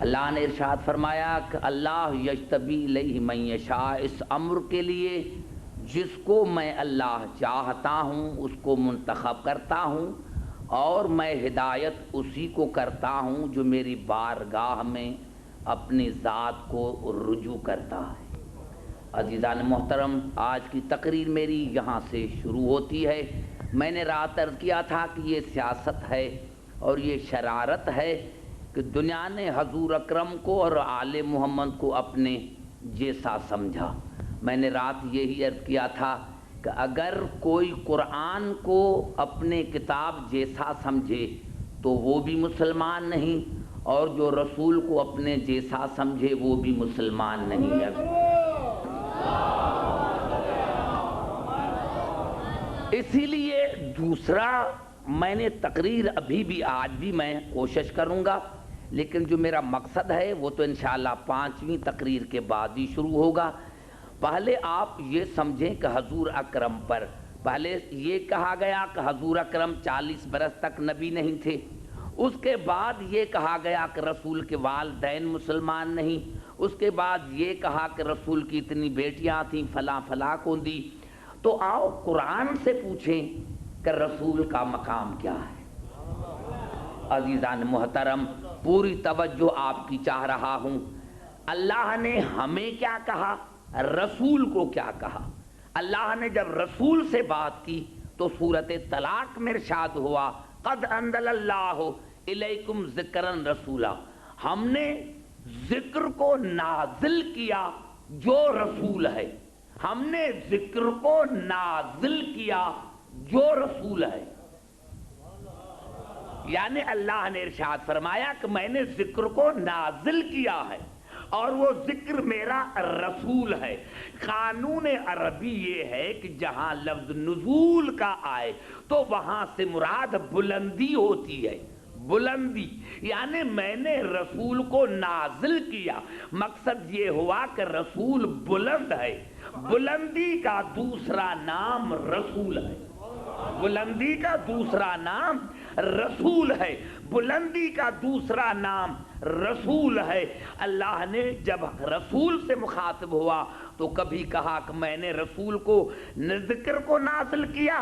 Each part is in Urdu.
اللہ نے ارشاد فرمایا کہ اللہ یجتبی الیہ من یشاء، اس امر کے لیے جس کو میں اللہ چاہتا ہوں اس کو منتخب کرتا ہوں، اور میں ہدایت اسی کو کرتا ہوں جو میری بارگاہ میں اپنی ذات کو رجوع کرتا ہے۔ عزیزان محترم، آج کی تقریر میری یہاں سے شروع ہوتی ہے۔ میں نے رات عرض کیا تھا کہ یہ سیاست ہے اور یہ شرارت ہے کہ دنیا نے حضور اکرم کو اور آل محمد کو اپنے جیسا سمجھا۔ میں نے رات یہی عرض کیا تھا کہ اگر کوئی قرآن کو اپنے کتاب جیسا سمجھے تو وہ بھی مسلمان نہیں، اور جو رسول کو اپنے جیسا سمجھے وہ بھی مسلمان نہیں ہے۔ اسی لیے دوسرا، میں نے تقریر ابھی بھی آج بھی میں کوشش کروں گا، لیکن جو میرا مقصد ہے وہ تو انشاءاللہ 5ویں تقریر کے بعد ہی شروع ہوگا۔ پہلے آپ یہ سمجھیں کہ حضور اکرم پر پہلے یہ کہا گیا کہ حضور اکرم 40 برس تک نبی نہیں تھے، اس کے بعد یہ کہا گیا کہ رسول کے والدین مسلمان نہیں، اس کے بعد یہ کہا کہ رسول کی اتنی بیٹیاں تھیں فلاں فلاں کو دی۔ تو آؤ قرآن سے پوچھیں کہ رسول کا مقام کیا ہے۔ عزیزان محترم، پوری توجہ آپ کی چاہ رہا ہوں۔ اللہ نے ہمیں کیا کہا، رسول کو کیا کہا۔ اللہ نے جب رسول سے بات کی تو سورۃ طلاق میں ارشاد ہوا قد انزل اللہ الیکم ذکرا رسولا، ہم نے ذکر کو نازل کیا جو رسول ہے، ہم نے ذکر کو نازل کیا جو رسول ہے۔ یعنی اللہ نے ارشاد فرمایا کہ میں نے ذکر کو نازل کیا ہے اور وہ ذکر میرا رسول ہے۔ قانون عربی یہ ہے کہ جہاں لفظ نزول کا آئے تو وہاں سے مراد بلندی ہوتی ہے، بلندی، یعنی میں نے رسول کو نازل کیا، مقصد یہ ہوا کہ رسول بلند ہے، بلندی کا دوسرا نام رسول ہے، بلندی کا دوسرا نام رسول ہے، بلندی کا دوسرا نام رسول ہے۔ اللہ نے جب رسول سے مخاطب ہوا تو کبھی کہا کہ میں نے رسول کو ذکر کو نازل کیا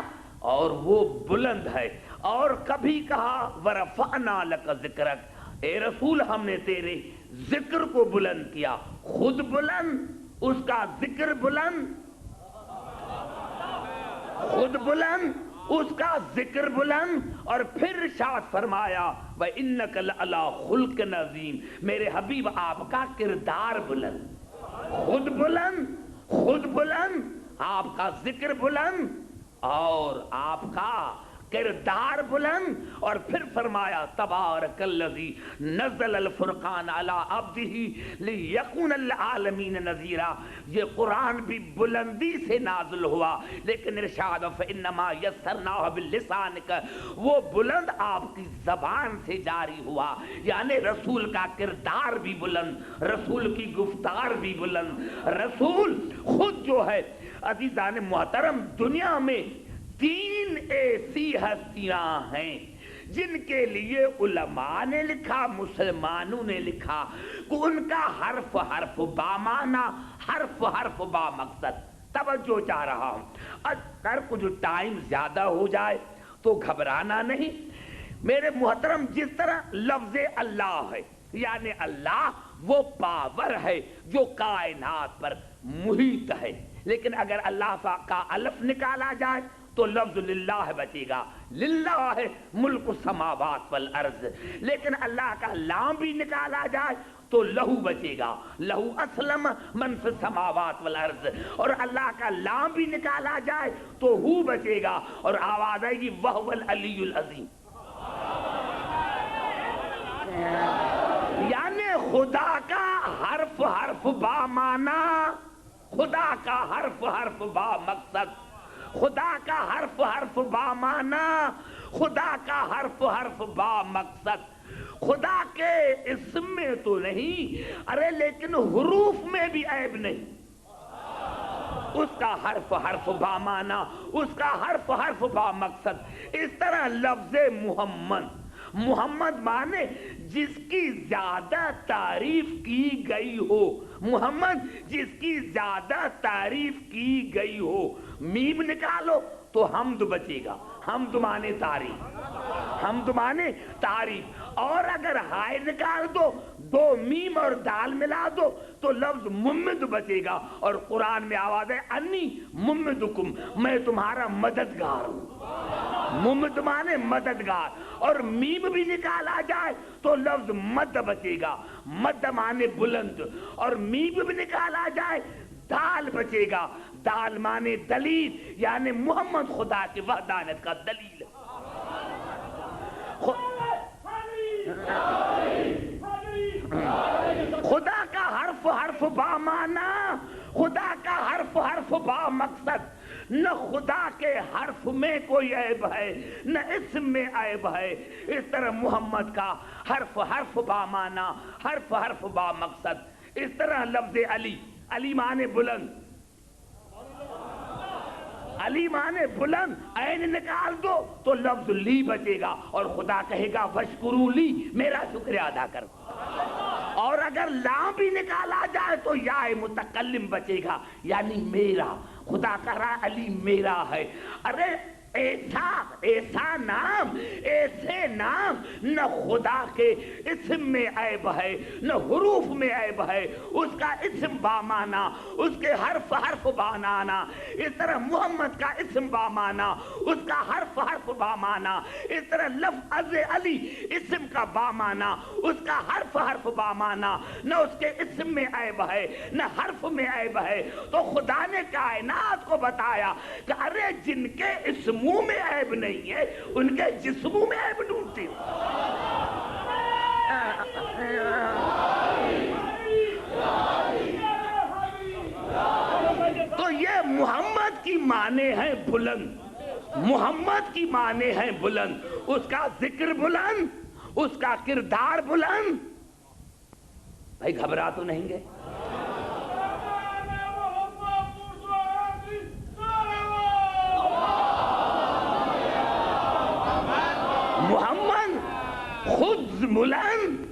اور وہ بلند ہے، اور کبھی کہا ورفعنا لک ذکرک، اے رسول ہم نے تیرے ذکر کو بلند کیا، خود بلند، اس کا ذکر بلند، خود بلند، اس کا ذکر بلند، اور پھر ارشاد فرمایا وَإِنَّكَ لَعَلَىٰ خُلْقٍ عَظِيمٍ، میرے حبیب آپ کا کردار بلند، خود بلند، خود بلند، آپ کا ذکر بلند اور آپ کا کردار بلند، اور پھر فرمایا تبارک الذی نزل الفرقان علی عبدہ لیکون للعالمین نذیرا، یہ قرآن بھی بلندی سے نازل ہوا، لیکن ارشاد فانما یسرناہ بلسانک، وہ بلند آپ کی زبان سے جاری ہوا، یعنی رسول کا کردار بھی بلند، رسول کی گفتار بھی بلند، رسول خود جو ہے۔ عزیزان محترم، دنیا میں 3 ایسی ہستیاں ہیں جن کے لیے علماء نے لکھا، مسلمانوں نے لکھا کہ ان کا حرف حرف با معنی، حرف حرف با مقصد۔ توجہ چاہ رہا ہوں، اگر کچھ ٹائم زیادہ ہو جائے تو گھبرانا نہیں۔ میرے محترم، جس طرح لفظ اللہ ہے، یعنی اللہ وہ پاور ہے جو کائنات پر محیط ہے، لیکن اگر اللہ کا الف نکالا جائے تو لفظ للہ بچے گا، للہ ہے ملک السماوات والارض، لیکن اللہ کا لام بھی نکالا جائے تو لہو بچے گا، لہو اسلم من فی السماوات والارض، اور اللہ کا لام بھی نکالا جائے تو ہو بچے گا، اور آواز آئے گی وہو العلی العظیم، یعنی خدا کا حرف حرف با معنی، خدا کا حرف حرف با مقصد، خدا کا حرف حرف با معنی، خدا کا حرف حرف با مقصد۔ خدا کے اسم میں تو نہیں، ارے لیکن حروف میں بھی عیب نہیں، اس کا حرف حرف با معنی، اس کا حرف حرف با مقصد۔ اس طرح لفظ محمد، محمد مانے جس کی زیادہ تعریف کی گئی ہو، محمد جس کی زیادہ تعریف کی گئی ہو. میم نکالو تو حمد بچے گا. حمد مانے تعریف، حمد مانے تعریف. اور اگر ہائے نکال دو، دو میم اور دال ملا دو تو لفظ ممد بچے گا. اور قرآن میں آواز ہے انی ممدکم، میں تمہارا مددگار ہوں. ممد مانے مددگار. اور میم بھی نکالا جائے تو لفظ مد بچے گا. مد مانے بلند. اور میم بھی نکالا جائے دال بچے گا. دال مانے دلیل، یعنی محمد خدا کی وحدانیت کا دلیل. خدا کا حرف حرف با معنی، خدا کا حرف حرف با مقصد. نہ خدا کے حرف میں کوئی عیب ہے نہ اسم میں عیب ہے. اس طرح محمد کا حرف حرف با معنی، حرف حرف با مقصد. اس طرح لفظ علی، علی مانے بلند، علی مانے بلند. عین نکال دو تو لفظ لی بچے گا. اور خدا کہے گا وشکرو لی، میرا شکریہ ادا کرو. اور اگر لام بھی نکالا جائے تو یا متکلم بچے گا، یعنی میرا. خدا کہہ رہا علی میرا ہے. ارے ایسا ایسا نام، ایسے نام نہ خدا کے اسم میں عیب ہے نہ حروف میں عیب ہے. اس کا اسم بامانا، اس کے حرف حرف بامانا. اس طرح محمد کا اسم بامانا، اس کا حرف حرف بامانا. اس طرح لفظ علی اسم کا بامانا، اس کا حرف حرف بامانا. نہ اس کے اسم میں عیب ہے نہ حرف میں عیب ہے. تو خدا نے کائنات کو بتایا کہ ارے جن کے اسم منہ میں عیب نہیں ہے ان کے جسموں میں عیب ڈھونڈتی ہوں. تو یہ محمد کی معنی ہے بلند، محمد کی معنی ہے بلند. اس کا ذکر بلند، اس کا کردار بلند. بھائی گھبرا تو نہیں گئے؟ محمد خود بلند،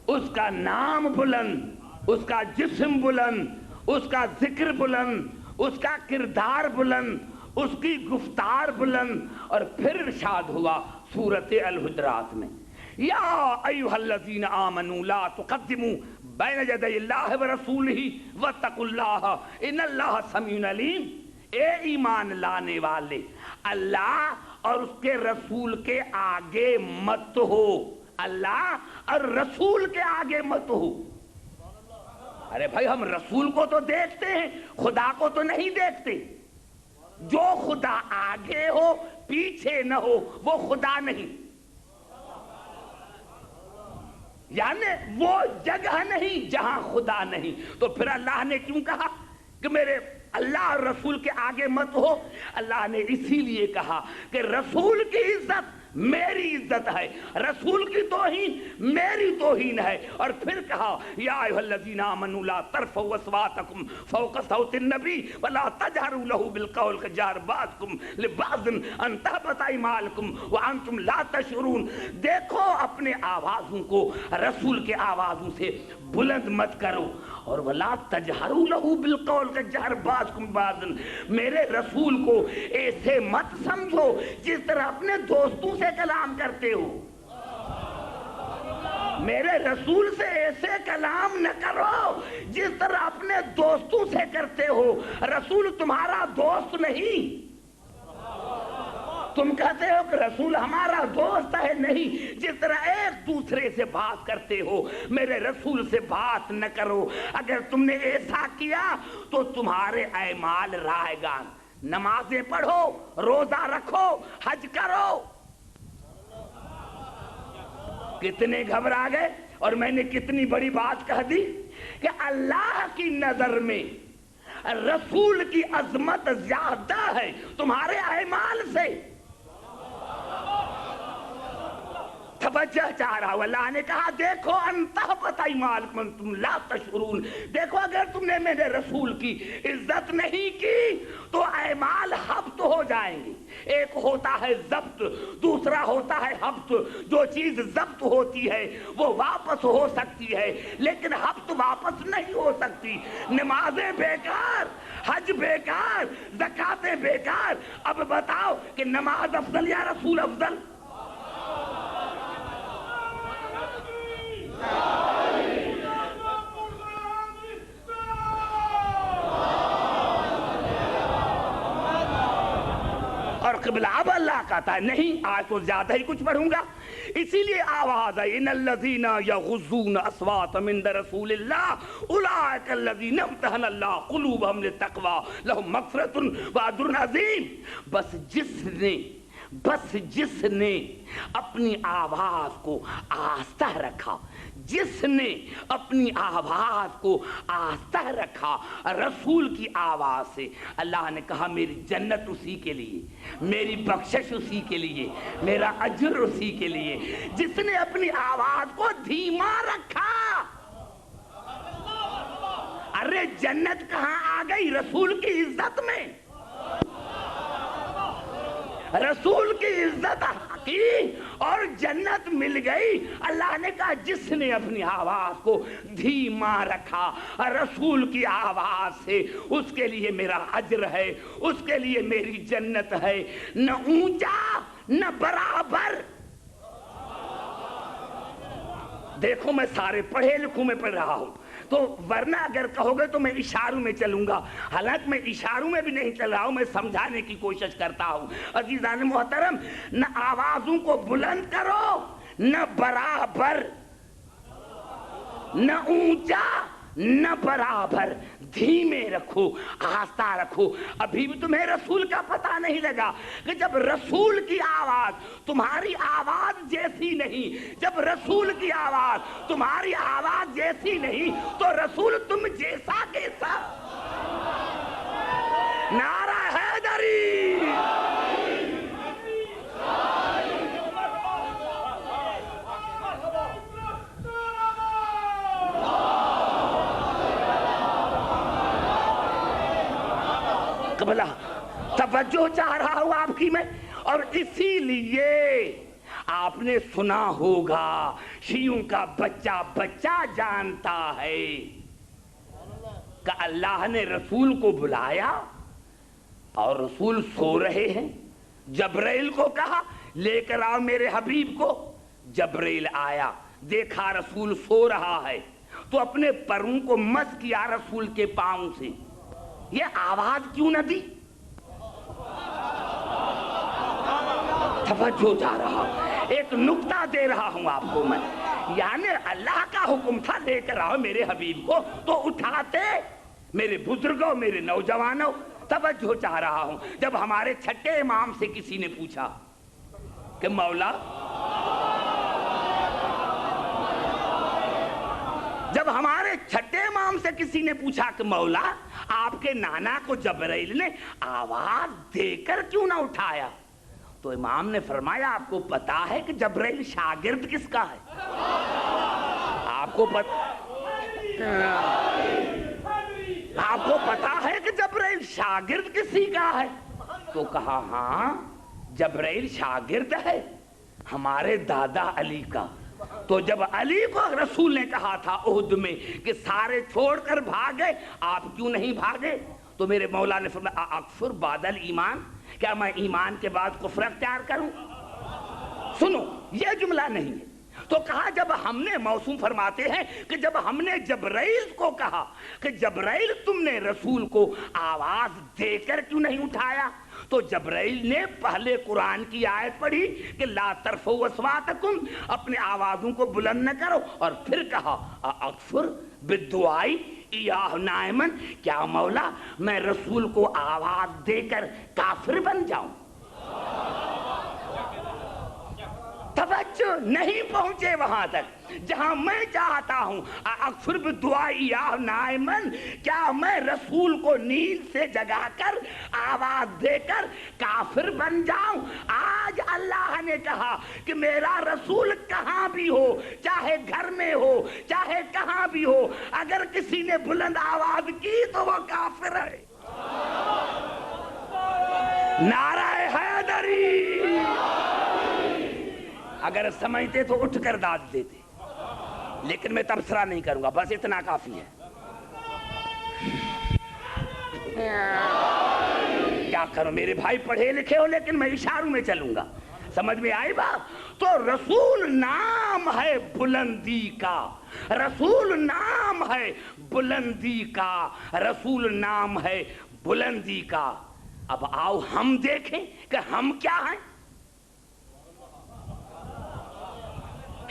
اس کا نام بلند، اس کا جسم بلند، اس کا ذکر بلند، اس کا کردار بلند، اس کی گفتار بلند. اور پھر ارشاد ہوا سورۃ الحجرات میں یا ایھا الذین آمنوا لا تقدموا بین یدی اللہ ورسولہ واتقوا اللہ ان اللہ سمیع علیم. اے ایمان لانے والے، اللہ اور اس کے رسول کے آگے مت ہو. اللہ اور رسول کے آگے مت ہو. ارے بھائی ہم رسول کو تو دیکھتے ہیں، خدا کو تو نہیں دیکھتے. جو خدا آگے ہو پیچھے نہ ہو وہ خدا نہیں. یعنی وہ جگہ نہیں جہاں خدا نہیں. تو پھر اللہ نے کیوں کہا کہ میرے اللہ اور رسول کے آگے مت ہو؟ اللہ نے اسی لیے کہا کہ رسول کی عزت میری عزت ہے، رسول کی توہین میری توہین ہے. اور پھر کہا یا ایھا الذین آمنوا لا ترفعوا اصواتکم فوق صوت النبی ولا تجہروا له بالقول کجہر بعضکم لبعض ان تحبط اعمالکم وانتم لا تشعرون. دیکھو اپنے آوازوں کو رسول کے آوازوں سے بلند مت کرو. اور ولا تجہروا له بالقول کجہر بعضکم بعض، میرے رسول کو ایسے مت سمجھو جس طرح اپنے دوستوں سے کلام کرتے ہو. میرے رسول سے ایسے کلام نہ کرو جس طرح اپنے دوستوں سے کرتے ہو. رسول تمہارا دوست نہیں. تم کہتے ہو کہ رسول ہمارا دوست ہے، نہیں. جس طرح ایک دوسرے سے بات کرتے ہو میرے رسول سے بات نہ کرو. اگر تم نے ایسا کیا تو تمہارے اعمال رائے گان. نمازیں پڑھو، روزہ رکھو، حج کرو. کتنے گھبرا گئے؟ اور میں نے کتنی بڑی بات کہہ دی کہ اللہ کی نظر میں رسول کی عظمت زیادہ ہے تمہارے اعمال سے. توجہ چاہ رہا ہوں. اللہ نے کہا دیکھو انتہبت ایمانکم تم لا تشعرون, دیکھو اگر تم نے میرے رسول کی عزت نہیں کی تو اعمال حبط ہو جائیں گے. ایک ہوتا ہے ضبط, دوسرا ہوتا ہے حبط. جو چیز ضبط ہوتی ہے وہ واپس ہو سکتی ہے لیکن حبط واپس نہیں ہو سکتی. نمازیں بیکار, حج بیکار, زکاتیں بیکار. اب بتاؤ کہ نماز افضل یا رسول افضل؟ اور قبلہ اب اللہ کہتا ہے نہیں, آج تو زیادہ ہی کچھ پڑھوں گا. اسی لیے آواز ہے ان الذین یغضون اصواتهم عند رسول اللہ اولئک الذین امتحن اللہ قلوبهم للتقوی لهم مغفرۃ واجر عظیم. بس جس نے اپنی آواز کو آہستہ رکھا, جس نے اپنی آواز کو آہستہ رکھا رسول کی آواز سے, اللہ نے کہا میری جنت اسی کے لیے, میری بخشش اسی کے لیے, میرا اجر اسی کے لیے. جس نے اپنی آواز کو دھیما رکھا, ارے جنت کہاں آ گئی؟ رسول کی عزت میں. رسول کی عزت کی اور جنت مل گئی. اللہ نے کہا جس نے اپنی آواز کو دھیما رکھا رسول کی آواز سے, اس کے لیے میرا اجر ہے, اس کے لیے میری جنت ہے. نہ اونچا نہ برابر. دیکھو میں سارے پڑھے لکھوں میں پڑھ رہا ہوں, تو ورنہ اگر کہو گے تو میں اشاروں میں چلوں گا. حالانکہ میں اشاروں میں بھی نہیں چل رہا ہوں, میں سمجھانے کی کوشش کرتا ہوں. عزیزان محترم, نہ آوازوں کو بلند کرو نہ برابر, نہ اونچا نہ برابر, دھیمے رکھو, آہستہ رکھو. ابھی بھی تمہیں رسول کا پتہ نہیں لگا کہ جب رسول کی آواز تمہاری آواز جیسی نہیں, جب رسول کی آواز تمہاری آواز جیسی نہیں تو رسول تم جیسا کیسا. نعرہ حیدری, قبلہ توجہ چاہ رہا ہوں آپ کی میں. اور اسی لیے آپ نے سنا ہوگا شیعوں کا بچہ بچہ جانتا ہے کہ اللہ نے رسول کو بلایا اور رسول سو رہے ہیں. جبرائیل کو کہا لے کر آؤ میرے حبیب کو. جبرائیل آیا, دیکھا رسول سو رہا ہے تو اپنے پروں کو مس کیا رسول کے پاؤں سے. یہ آواز کیوں نہ دی؟ توجہ جا رہا, ایک نکتہ دے رہا ہوں آپ کو میں. یعنی اللہ کا حکم تھا لے کر آؤ میرے حبیب کو, تو اٹھاتے. میرے بزرگوں, میرے نوجوانوں, توجہ چاہ رہا ہوں. جب ہمارے چھٹے امام سے کسی نے پوچھا کہ مولا, جب ہمارے چھٹے امام سے کسی نے پوچھا کہ مولا آپ کے نانا کو جبرائیل نے آواز دے کر کیوں نہ اٹھایا, تو امام نے فرمایا آپ کو پتا ہے کہ جبرائیل شاگرد کس کا ہے؟ آپ کو پتا ہے کہ جبرائیل شاگرد کسی کا ہے؟ تو کہا ہاں جبرائیل شاگرد ہے ہمارے دادا علی کا. تو جب علی کو رسول نے کہا تھا احد میں کہ سارے چھوڑ کر بھاگے, آپ کیوں نہیں بھاگے؟ تو میرے مولا نے فرمایا اکفر بعد الایمان, کیا میں ایمان کے بعد کفر اختیار کروں؟ سنو, یہ جملہ نہیں ہے. تو کہا جب ہم نے, موسوم فرماتے ہیں کہ جب ہم نے جبرائیل کو کہا کہ جبرائیل تم نے رسول کو آواز دے کر کیوں نہیں اٹھایا, تو جبرائیل نے پہلے قرآن کی آیت پڑھی کہ لا ترفعوا اصواتکم, اپنے آوازوں کو بلند نہ کرو, اور پھر کہا اکفر بالدعائی ایاہ نائمن, کیا مولا میں رسول کو آواز دے کر کافر بن جاؤں؟ توجہ نہیں پہنچے وہاں تک جہاں میں چاہتا ہوں. اغفر بدعائی یا نائمن، کیا میں رسول کو نیند سے جگا کر آواز دے کر کافر بن جاؤں؟ آج اللہ نے کہا کہ میرا رسول کہاں بھی ہو، چاہے گھر میں ہو چاہے کہاں بھی ہو، اگر کسی نے بلند آواز کی تو وہ کافر ہے. نعرہ حیدری. اگر سمجھتے تو اٹھ کر داد دیتے، لیکن میں تبصرہ نہیں کروں گا، بس اتنا کافی ہے. کیا کروں میرے بھائی، پڑھے لکھے ہو لیکن میں اشاروں میں چلوں گا. سمجھ میں آئی بات؟ تو رسول نام ہے بلندی کا، رسول نام ہے بلندی کا، رسول نام ہے بلندی کا. اب آؤ ہم دیکھیں کہ ہم کیا ہیں.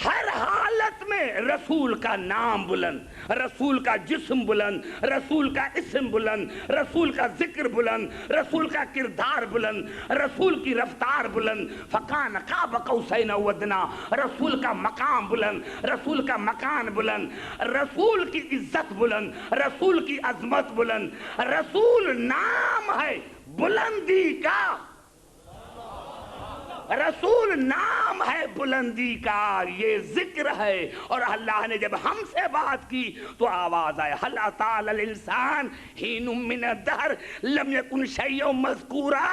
ہر حالت میں رسول کا نام بلند، رسول کا جسم بلند، رسول کا اسم بلند، رسول کا ذکر بلند، رسول کا کردار بلند، رسول کی رفتار بلند. فکان قاب قوسین او ادنی، رسول کا مقام بلند، رسول کا مکان بلند، رسول کی عزت بلند، رسول کی عظمت بلند. رسول نام ہے بلندی کا، رسول نام ہے بلندی کا، یہ ذکر ہے. اور اللہ نے جب ہم سے بات کی تو آواز آئے هل اتى على الانسان حين من الدهر لم يكن شيئا مذكورا.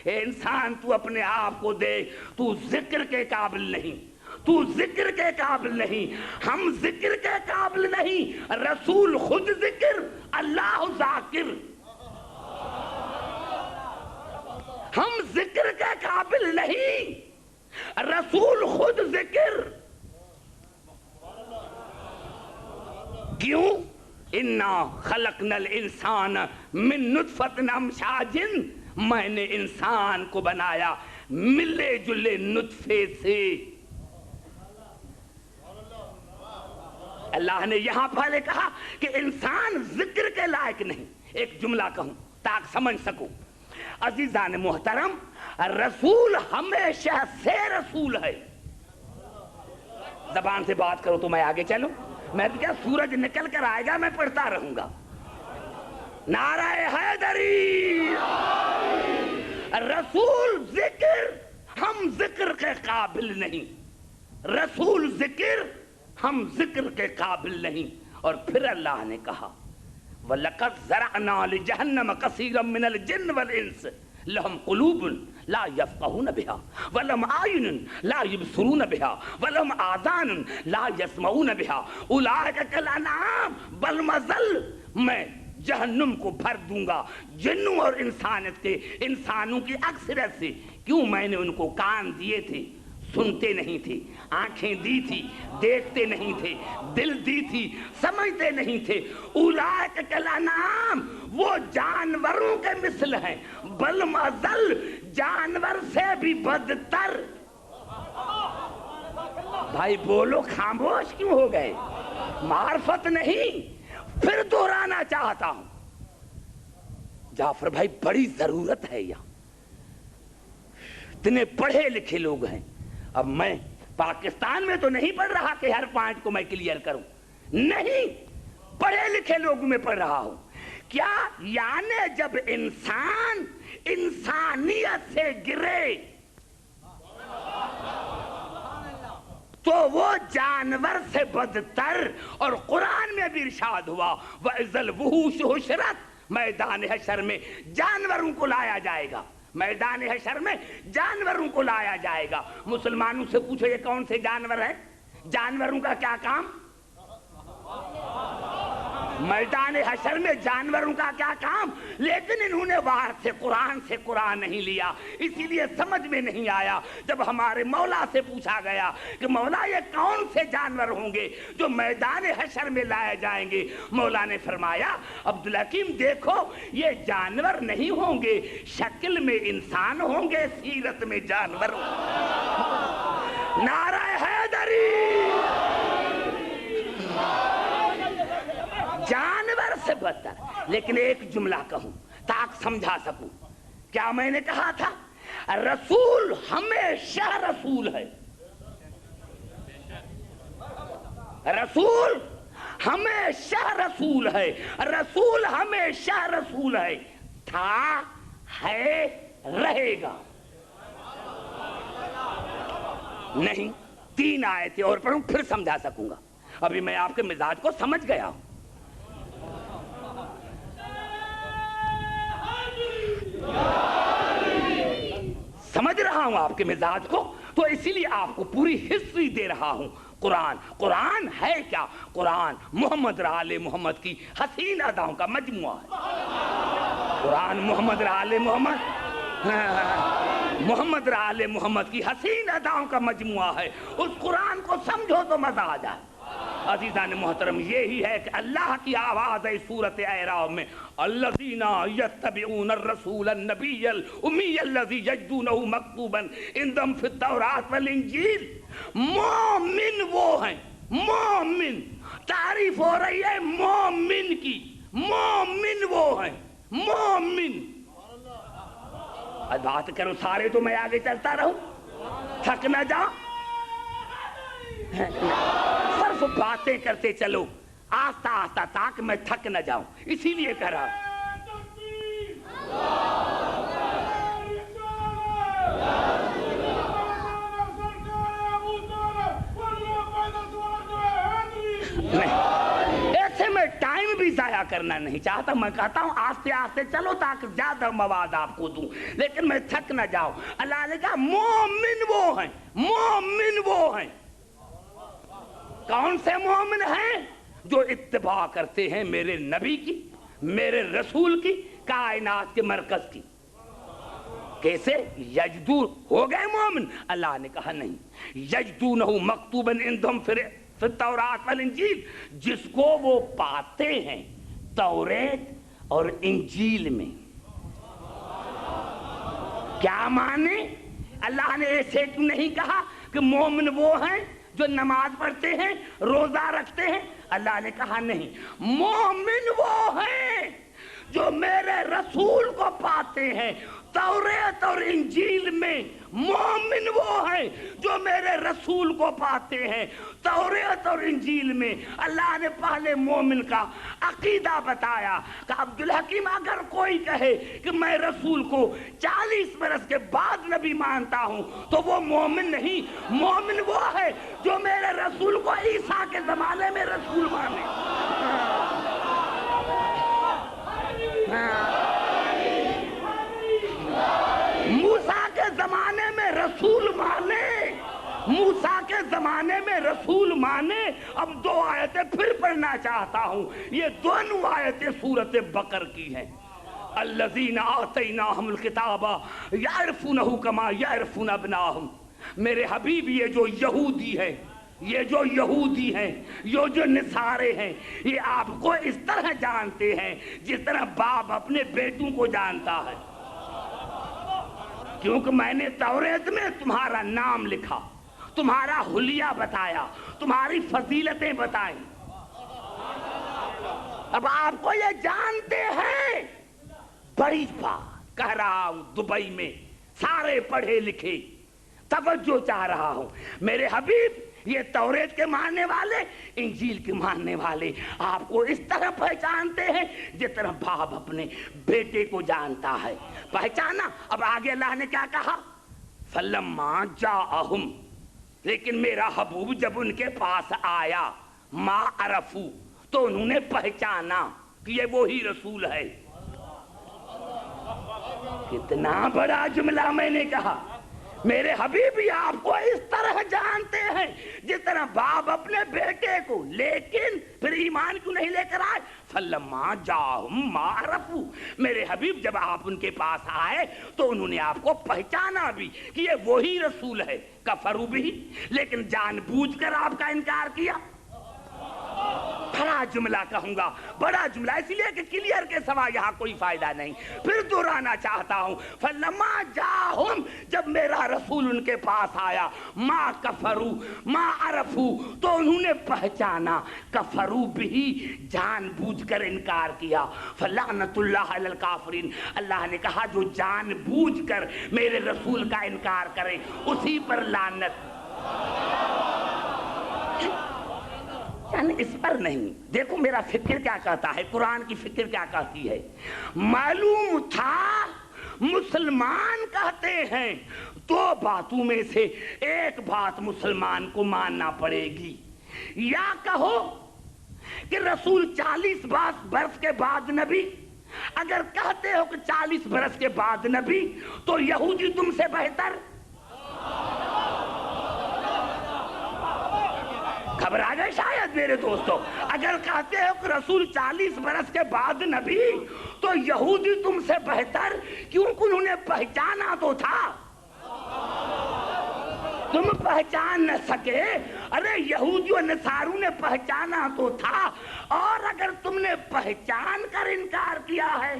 اے انسان تو اپنے آپ کو دیکھ، تو ذکر کے قابل نہیں، تو ذکر کے قابل نہیں، ہم ذکر کے قابل نہیں. رسول خود ذکر، اللہ ذاکر. ہم ذکر کے قابل نہیں، رسول خود ذکر. کیوں؟ انا خلقنا الانسان من نطفۃ امشاج، میں نے انسان کو بنایا ملے جلے نطفے سے. اللہ نے یہاں پہلے کہا کہ انسان ذکر کے لائق نہیں. ایک جملہ کہوں تاکہ سمجھ سکوں. عزیزان محترم، رسول ہمیشہ سے رسول ہے. زبان سے بات کرو تو میں آگے چلوں. میں کیا سورج نکل کر آئے گا میں پڑھتا رہوں گا. نعرہ حیدری. رسول ذکر، ہم ذکر کے قابل نہیں. رسول ذکر، ہم ذکر کے قابل نہیں. اور پھر اللہ نے کہا وَلَقَدْ زَرَعْنَا لِجَهَنَّمَ كَثِيرًا مِنَ الْجِنِّ وَالْإِنسِ لَهُمْ قُلُوبٌ لَا يَفْقَهُونَ بِهَا وَلَهُمْ أَعْيُنٌ لَا يُبْصِرُونَ بِهَا وَلَهُمْ آذَانٌ لَا يَسْمَعُونَ بِهَا أُولَٰئِكَ كَالْأَنْعَامِ بَلْ هُمْ میں جہنم کو بھر دوں گا جنوں اور انسانوں کی اکثریت سے. کیوں؟ میں نے ان کو کان دیے تھے، سنتے نہیں تھے، آنکھیں دی تھی، دیکھتے نہیں تھے، دل دی تھی، سمجھتے نہیں تھے. اولئک کالانعام، وہ جانوروں کے مثل ہیں، بل اضل، جانور سے بھی بدتر. بھائی بولو، خاموش کیوں ہو گئے؟ معرفت نہیں. پھر دہرانا چاہتا ہوں، جعفر بھائی بڑی ضرورت ہے یہاں. اتنے پڑھے لکھے لوگ ہیں. اب میں پاکستان میں تو نہیں پڑھ رہا کہ ہر پوائنٹ کو میں کلیئر کروں، نہیں، پڑھے لکھے لوگوں میں پڑھ رہا ہوں. کیا یعنی جب انسان انسانیت سے گرے تو وہ جانور سے بدتر. اور قرآن میں بھی ارشاد ہوا وَإِذَا الْوُحُوشُ حُشِرَتْ، میدان حشر میں جانوروں کو لایا جائے گا. میدان حشر میں جانوروں کو لایا جائے گا. مسلمانوں سے پوچھو یہ کون سے جانور ہیں؟ جانوروں کا کیا کام؟ میدان حشر میں جانوروں کا کیا کام؟ لیکن انہوں نے باہر سے قرآن نہیں لیا، اسی لیے سمجھ میں نہیں آیا. جب ہمارے مولا سے پوچھا گیا کہ مولا یہ کون سے جانور ہوں گے جو میدان حشر میں لائے جائیں گے، مولا نے فرمایا عبدالحکیم دیکھو یہ جانور نہیں ہوں گے، شکل میں انسان ہوں گے، سیرت میں جانور ہوں گے. نعرہ حیدری. جانور سے بدتر. لیکن ایک جملہ کہوں تاکہ سمجھا سکوں. کیا میں نے کہا تھا رسول ہمیشہ رسول ہے. رسول ہمیشہ رسول ہے، رسول ہمیشہ رسول ہے، تھا، ہے، رہے گا۔ نہیں، 3 آیتیں اور پڑھوں پھر سمجھا سکوں گا، ابھی میں آپ کے مزاج کو سمجھ گیا ہوں۔ سمجھ رہا ہوں آپ کے مزاج کو، تو اسی لیے آپ کو پوری ہسٹری دے رہا ہوں۔ قرآن ہے کیا؟ قرآن محمد آل محمد کی حسین اداؤں کا مجموعہ ہے۔ قرآن محمد آل محمد کی حسین اداؤں کا مجموعہ ہے۔ اس قرآن کو سمجھو تو مزہ آ جائے۔ عزیزان محترم، یہی ہے کہ اللہ کی آواز ہے سورۃ اعراف میں، الذین یتبعون الرسول النبی الامی الذی یجدونہ مکتوبا عندہم فی التوراۃ والانجیل۔ مومن وہ ہیں، مومن، تعریف ہو رہی ہے مومن کی، مومن وہ ہیں، مومن۔ بات کرو سارے تو میں آگے چلتا رہوں، تھک نہ جاؤ، صرف باتیں کرتے چلو آہستہ آہستہ تاکہ میں تھک نہ جاؤں، اسی لیے کہہ رہا ہوں۔ ایسے میں ٹائم بھی ضائع کرنا نہیں چاہتا، میں کہتا ہوں آہستہ آہستہ چلو تاکہ زیادہ مواد آپ کو دوں، لیکن میں تھک نہ جاؤں۔ اللہ نے کہا مومن وہ ہیں، مومن وہ ہیں۔ کون سے مومن ہیں؟ جو اتباع کرتے ہیں میرے نبی کی، میرے رسول کی، کائنات کے مرکز کی۔ کیسے؟ یجدون ہو گئے مومن؟ اللہ نے کہا نہیں، یجدونہ مکتوبا عندہم فی التوراۃ والانجیل، جس کو وہ پاتے ہیں توریت اور انجیل میں۔ کیا مانے؟ اللہ نے ایسے کیوں نہیں کہا کہ مومن وہ ہیں جو نماز پڑھتے ہیں، روزہ رکھتے ہیں؟ اللہ نے کہا نہیں، مومن وہ ہیں جو میرے رسول کو پاتے ہیں توریت اور انجیل میں۔ مومن وہ ہیں جو میرے رسول کو پاتے ہیں توریت اور انجیل میں۔ اللہ نے پہلے مومن کا عقیدہ بتایا کہ عبدالحکیم اگر کوئی کہے کہ میں رسول کو 40 برس کے بعد نبی مانتا ہوں تو وہ مومن نہیں، مومن وہ ہے جو میرے رسول کو عیسیٰ کے زمانے میں رسول مانے۔ موسیٰ کے زمانے میں رسول مانے، موسیٰ کے زمانے میں رسول مانے۔ اب 2 آیتیں پھر پڑھنا چاہتا ہوں، یہ دونوں آیتیں سورۃ بقر کی ہیں۔ الذین آتیناہم الکتاب یعرفونہ کما یعرفون ابناءہم۔ میرے حبیب یہ جو یہودی ہے، یہ جو یہودی ہیں، یہ جو نصارے ہیں، یہ آپ کو اس طرح جانتے ہیں جس طرح باپ اپنے بیٹوں کو جانتا ہے، کیونکہ میں نے توریت میں تمہارا نام لکھا، تمہارا حلیہ بتایا، تمہاری فضیلتیں بتائیں۔ اب آپ کو یہ جانتے ہیں، بڑی بات کہہ رہا ہوں، دبئی میں سارے پڑھے لکھے، توجہ چاہ رہا ہوں۔ میرے حبیب یہ توریت کے ماننے والے، انجیل کے ماننے والے آپ کو اس طرح پہچانتے ہیں جس طرح باپ اپنے بیٹے کو جانتا ہے۔ پہچانا؟ اب آگے اللہ نے کیا کہا؟ فَلَمَّا جَاءَهُمْ، لیکن میرا حبوب جب ان کے پاس آیا، ما عرفو، تو انہوں نے پہچانا کہ یہ وہی رسول ہے۔ کتنا بڑا جملہ میں نے کہا۔ میرے حبیب آپ کو اس طرح جانتے ہیں جس طرح باپ اپنے بیٹے کو، لیکن پھر ایمان کیوں نہیں لے کر آئے؟ فَلَمَّا جَاءَهُمْ مَا عَرَفُوا، میرے حبیب جب آپ ان کے پاس آئے تو انہوں نے آپ کو پہچانا بھی کہ یہ وہی رسول ہے، کفروا بہ، لیکن جان بوجھ کر آپ کا انکار کیا۔ بڑا جملہ کہوں گا، بڑا جملہ، اس لیے کہ کلیئر کے سوا یہاں کوئی فائدہ نہیں، پھر دہرانا چاہتا ہوں۔ فَلَمَّا جَاءَهُمْ، جب میرا رسول ان کے پاس آیا، ما کفروا ما عرفوا، تو انہوں نے پہچانا، کفروا بھی، جان بوجھ کر انکار کیا۔ فَلَعْنَةُ اللَّهِ عَلَى الْكَافِرِينَ، اللہ نے کہا جو جان بوجھ کر میرے رسول کا انکار کرے اسی پر لعنت۔ یعنی اس پر نہیں. دیکھو میرا فکر کیا کہتا ہے, قرآن کی فکر کیا کہتی ہے. معلوم تھا مسلمان کہتے ہیں دو باتوں میں سے ایک بات مسلمان کو ماننا پڑے گی. یا کہو کہ رسول 40 برس کے بعد نبی. اگر کہتے ہو کہ 40 برس کے بعد نبی تو یہودی تم سے بہتر. خبر آ گئے شاید میرے دوستو. اگر کہتے ہو کہ رسول 40 برس کے بعد نبی تو یہودی تم سے بہتر, کیونکہ انہوں نے پہچانا تو تھا. تم پہچان نہ سکے. ارے یہودی و نصارو نے پہچانا تو تھا, اور اگر تم نے پہچان کر انکار کیا ہے,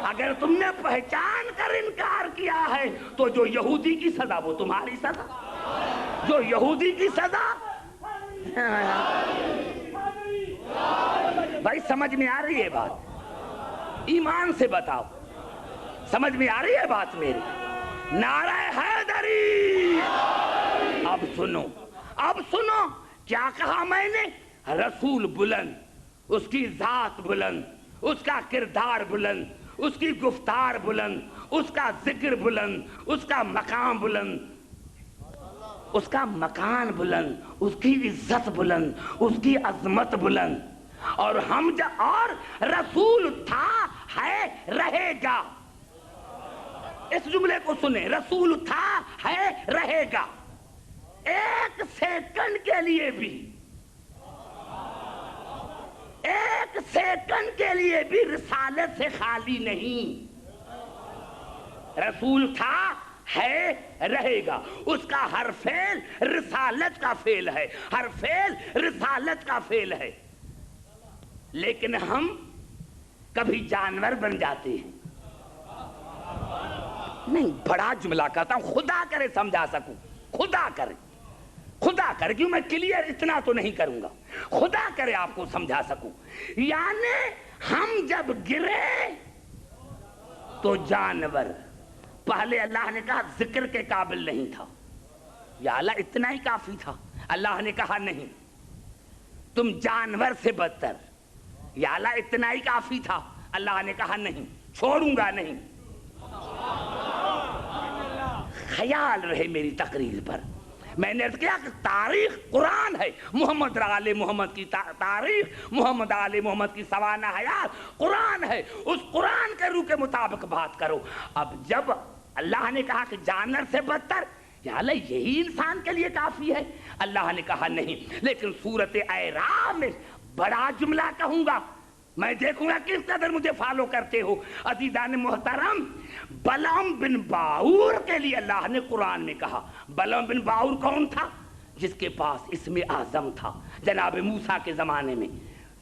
اگر تم نے پہچان کر انکار کیا ہے تو جو یہودی کی سزا وہ تمہاری سزا. جو یہودی کی سزا. بھائی سمجھ میں آ رہی ہے بات؟ ایمان سے بتاؤ, سمجھ میں آ رہی ہے بات میری؟ نعرہ حیدری. اب سنو, اب سنو کیا کہا میں نے. رسول بلند, اس کی ذات بلند, اس کا کردار بلند, اس کی گفتار بلند, اس کا ذکر بلند, اس کا مقام بلند, اس کا مکان بلند, اس کی عزت بلند, اس کی عظمت بلند. اور اور رسول تھا, ہے, رہے گا. اس جملے کو سنیں, رسول تھا, ہے, رہے گا. ایک سیکنڈ کے لیے بھی, ایک سیکنڈ کے لیے بھی رسالت سے خالی نہیں. رسول تھا, ہے, رہے گا. اس کا ہر فعل رسالت کا فعل ہے, ہر فعل رسالت کا فعل ہے. لیکن ہم کبھی جانور بن جاتے ہیں. نہیں, بڑا جملہ کہتا ہوں, خدا کرے سمجھا سکوں, خدا کرے, خدا کرے, کیوں میں کلیئر اتنا تو نہیں کروں گا, خدا کرے آپ کو سمجھا سکوں. یعنی ہم جب گرے تو جانور, پہلے اللہ نے کہا ذکر کے قابل نہیں تھا, یا اللہ اتنا ہی کافی تھا. اللہ نے کہا نہیں, تم جانور سے بدتر. یا اللہ اتنا ہی کافی تھا. اللہ نے کہا نہیں, چھوڑوں گا نہیں. خیال رہے میری تقریر پر, میں نے کیا کہ تاریخ قرآن ہے. محمد آل محمد کی تاریخ, محمد آل محمد کی سوانح حیات قرآن ہے. اس قرآن کے روح کے مطابق بات کرو. اب جب اللہ نے کہا کہ جانور سے بدتر, یا اللہ یہی انسان کے لیے کافی ہے. اللہ نے کہا نہیں. لیکن سورۃ اعراف میں بڑا جملہ کہوں گا, میں دیکھوں گا کس قدر مجھے فالو کرتے ہو. عزیزان محترم, بلعم بن باعور کے لیے اللہ نے قرآن میں کہا. بلعم بن باعور کون تھا؟ جس کے پاس اسم اعظم تھا. جناب موسیٰ کے زمانے میں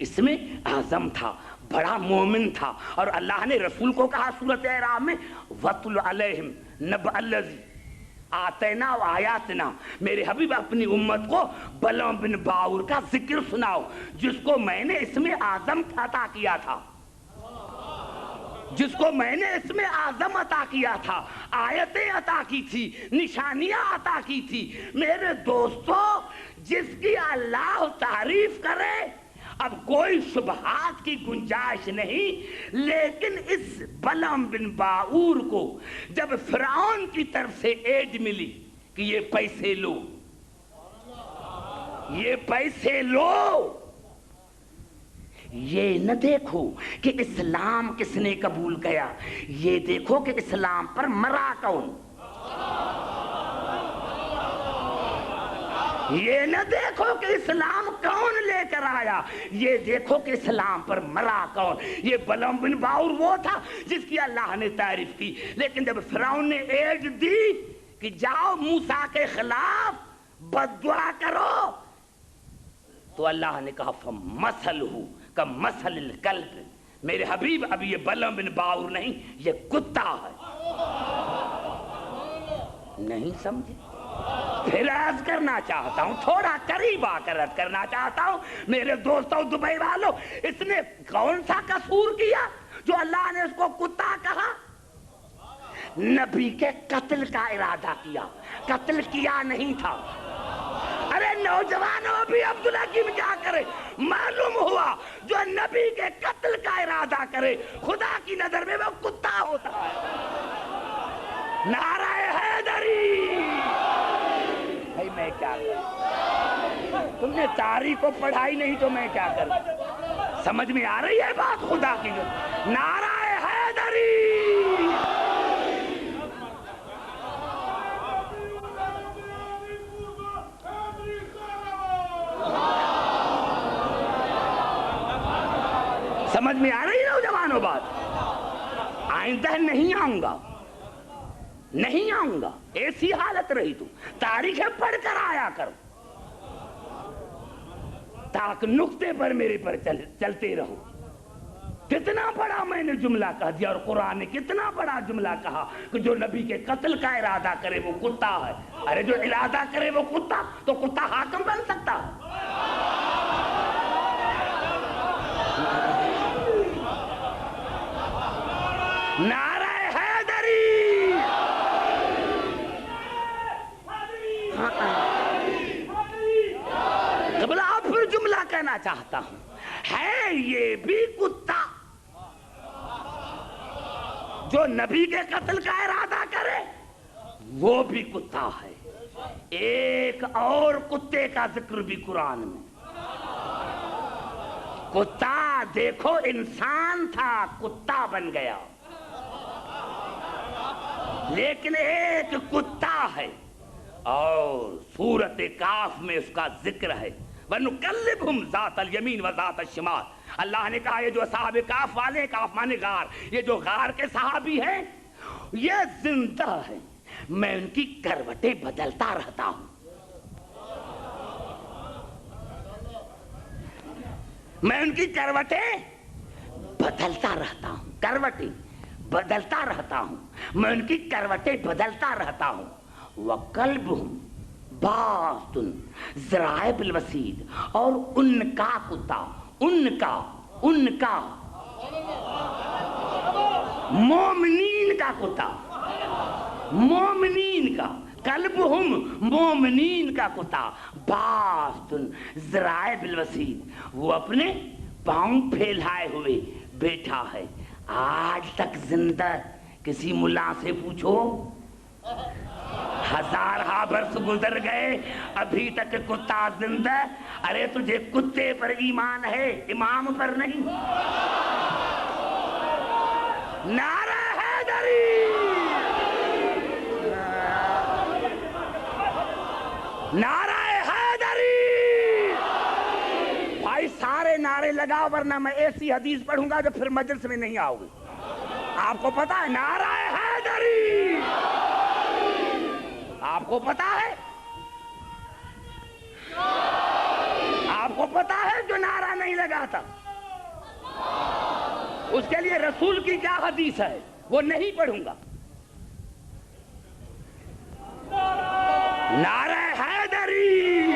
اسم اعظم تھا, بڑا مومن تھا. اور اللہ نے رسول کو کہا سورۃ اعراف میں, وَاتْلُ عَلَيْهِمْ نَبَأَ الَّذِي آتینا و آیاتنا. میرے حبیب اپنی امت کو بلعم بن باعور کا ذکر سناؤ, جس کو میں نے اسم اعظم عطا کیا تھا, جس کو میں نے اسم اعظم عطا کیا تھا, آیتیں عطا کی تھی, نشانیاں عطا کی تھی. میرے دوستو, جس کی اللہ تعریف کرے, اب کوئی شبہات کی گنجائش نہیں. لیکن اس بلعم بن باعور کو جب فرعون کی طرف سے ایڈ ملی کہ یہ پیسے لو, یہ پیسے لو, یہ نہ دیکھو کہ اسلام کس نے قبول کیا, یہ دیکھو کہ اسلام پر مرا کون. یہ نہ دیکھو کہ اسلام کون لے کر آیا, یہ دیکھو کہ اسلام پر مرا کون. یہ بلعم بن باعور وہ تھا جس کی اللہ نے تعریف کی. لیکن جب فرعون نے ایڈ دی کہ جاؤ موسیٰ کے خلاف بد دعا کرو, تو اللہ نے کہا فَمَثَلُهُ كَمَثَلِ الْكَلْبِ. میرے حبیب, اب یہ بلعم بن باعور نہیں, یہ کتا ہے. نہیں سمجھے؟ پھر عرض کرنا چاہتا ہوں, تھوڑا قریب آ کر عرض کرنا چاہتا ہوں میرے دوستوں دبئی والوں, اس نے کون سا قصور کیا جو اللہ نے اس کو کتا کہا؟ نبی کے قتل کا ارادہ کیا, قتل کیا نہیں تھا. نوجوانوں بھی عبداللہ کی کیا کرے؟ معلوم ہوا جو نبی کے قتل کا ارادہ کرے خدا کی نظر میں وہ کتا ہوتا ہے. نعرہ حیدری. بھائی میں کیا کروں؟ تم نے تاریخ کو پڑھائی نہیں تو میں کیا کروں؟ سمجھ میں آ رہی ہے بات خدا کی؟ نعرہ حیدری. سمجھ میں آ رہی ہے نوجوانوں بات؟ آئندہ نہیں آؤں گا، نہیں آؤں گا. ایسی حالت رہی تو تاریخیں پڑھ کر آیا کر تاکہ نقطے پر میرے پر چلتے رہو. کتنا بڑا میں نے جملہ کہہ دیا، اور قرآن نے کتنا بڑا جملہ کہا کہ جو نبی کے قتل کا ارادہ کرے وہ کتا ہے. ارے جو ارادہ کرے وہ کتا، تو کتا حاکم بن سکتا ہے؟ نعرہ حیدری. قبلہ اب پھر جملہ کہنا چاہتا ہوں، ہے یہ بھی کتا جو نبی کے قتل کا ارادہ کرے، وہ بھی کتا ہے. ایک اور کتے کا ذکر بھی قرآن میں. کتا دیکھو انسان تھا، کتا بن گیا. لیکن ایک کتا ہے اور سورۃ کاف میں اس کا ذکر ہے. وَنُقَلِّبْهُمْ ذَاتَ الْيَمِينِ وَذَاتَ الشِّمَالِ. اللہ نے کہا یہ جو صاحب کاف والے، کاف مانے غار، یہ جو غار کے صحابی ہیں یہ زندہ ہیں، میں ان کی کروٹیں بدلتا رہتا ہوں. میں ان کی کروٹیں بدلتا رہتا ہوں. کروٹیں بدلتا رہتا ہوں، میں ان کی کروٹیں بدلتا رہتا ہوں. وَقَلْبُهُمْ بَاسْطٌ ذِرَاعَیْهِ بِالْوَسِیدِ. اور ان کا کتا، ان کا مومنین کا کتا، مومنین کا، قلبہم مومنین کا کتا، باسطٌ ذِرَاعَیْهِ بِالْوَسِیدِ. وہ اپنے پاؤں پھیلائے ہوئے بیٹھا ہے. آج تک زندہ. کسی ملا سے پوچھو، ہزارہ برس گزر گئے ابھی تک کتا زندہ. ارے تجھے کتے پر ایمان ہے، امام پر نہیں. نعرہ حیدری. نعرہ حیدری. بھائی سارے نعرے لگاؤ ورنہ میں ایسی حدیث پڑھوں گا جو پھر مجلس میں نہیں آؤ گے. آپ کو پتا ہے نعرہ حیدری؟ آپ کو پتا ہے؟ آپ کو پتا ہے جو نعرہ نہیں لگاتا اس کے لیے رسول کی کیا حدیث ہے وہ نہیں پڑھوں گا. نعرہ حیدری.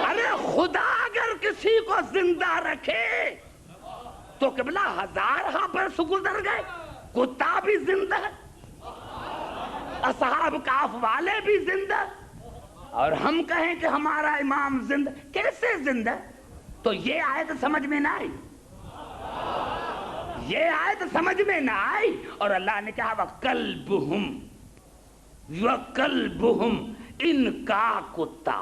ارے خدا اگر کسی کو زندہ رکھے تو قبلہ ہزارہ برس گزر گئے کتا بھی زندہ، اصحاب کاف والے بھی زندہ، اور ہم کہیں کہ ہمارا امام زندہ. کیسے زندہ؟ تو یہ آیت سمجھ میں نہ آئی، یہ آیت سمجھ میں نہ آئی. اور اللہ نے کہا وَقَلْبُهُمْ ان کا کتا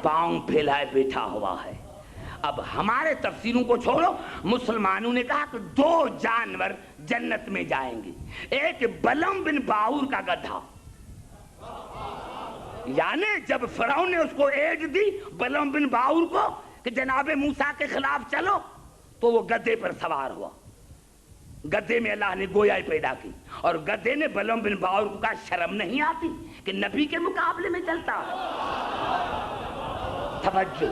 پاؤں پھیلائے بیٹھا ہوا ہے. اب ہمارے تفسیروں کو چھوڑو، مسلمانوں نے کہا کہ دو جانور جنت میں جائیں گے. ایک بلم بن باور کا گدھا، یعنی جب فرعون نے اس کو ایج دی بلم بن باور کو کہ جناب موسیٰ کے خلاف چلو، تو وہ گدھے پر سوار ہوا. گدھے میں اللہ نے گویا پیدا کی، اور گدھے نے بلم بن باور کو کہا شرم نہیں آتی کہ نبی کے مقابلے میں چلتا ہے؟ توجہ،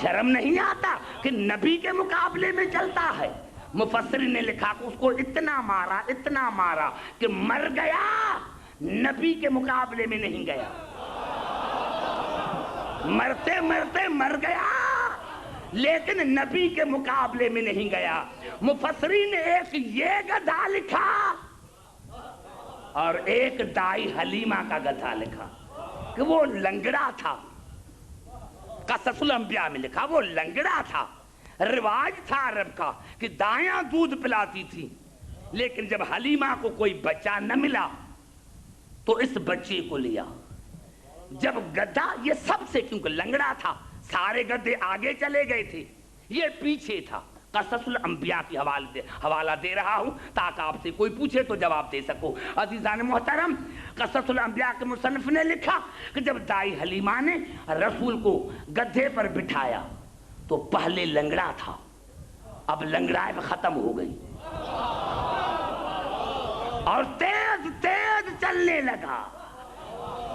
شرم نہیں آتا کہ نبی کے مقابلے میں چلتا ہے؟ مفسرین نے لکھا کہ اس کو اتنا مارا کہ مر گیا، نبی کے مقابلے میں نہیں گیا. مرتے مرتے مر گیا لیکن نبی کے مقابلے میں نہیں گیا. مفسرین نے ایک یہ گدھا لکھا اور ایک دائی حلیمہ کا گدھا لکھا کہ وہ لنگڑا تھا. قصص الانبیاء میں لکھا وہ لنگڑا تھا. رواج تھا عرب کا کہ دایاں دودھ پلاتی تھی، لیکن جب حلیمہ کو کوئی بچہ نہ ملا تو اس بچے کو لیا. جب گدھا یہ سب سے، کیونکہ لنگڑا تھا، سارے گدھے آگے چلے گئے تھے، یہ پیچھے تھا. قصص الانبیاء کی حوالہ دے رہا ہوں تاکہ آپ سے کوئی پوچھے تو جواب دے سکو. عزیزان محترم، قصص الانبیاء کے مصنف نے لکھا کہ جب دائی حلیمہ نے رسول کو گدھے پر بٹھایا تو پہلے لنگڑا تھا، اب لنگڑائے ختم ہو گئی اور تیز تیز چلنے لگا.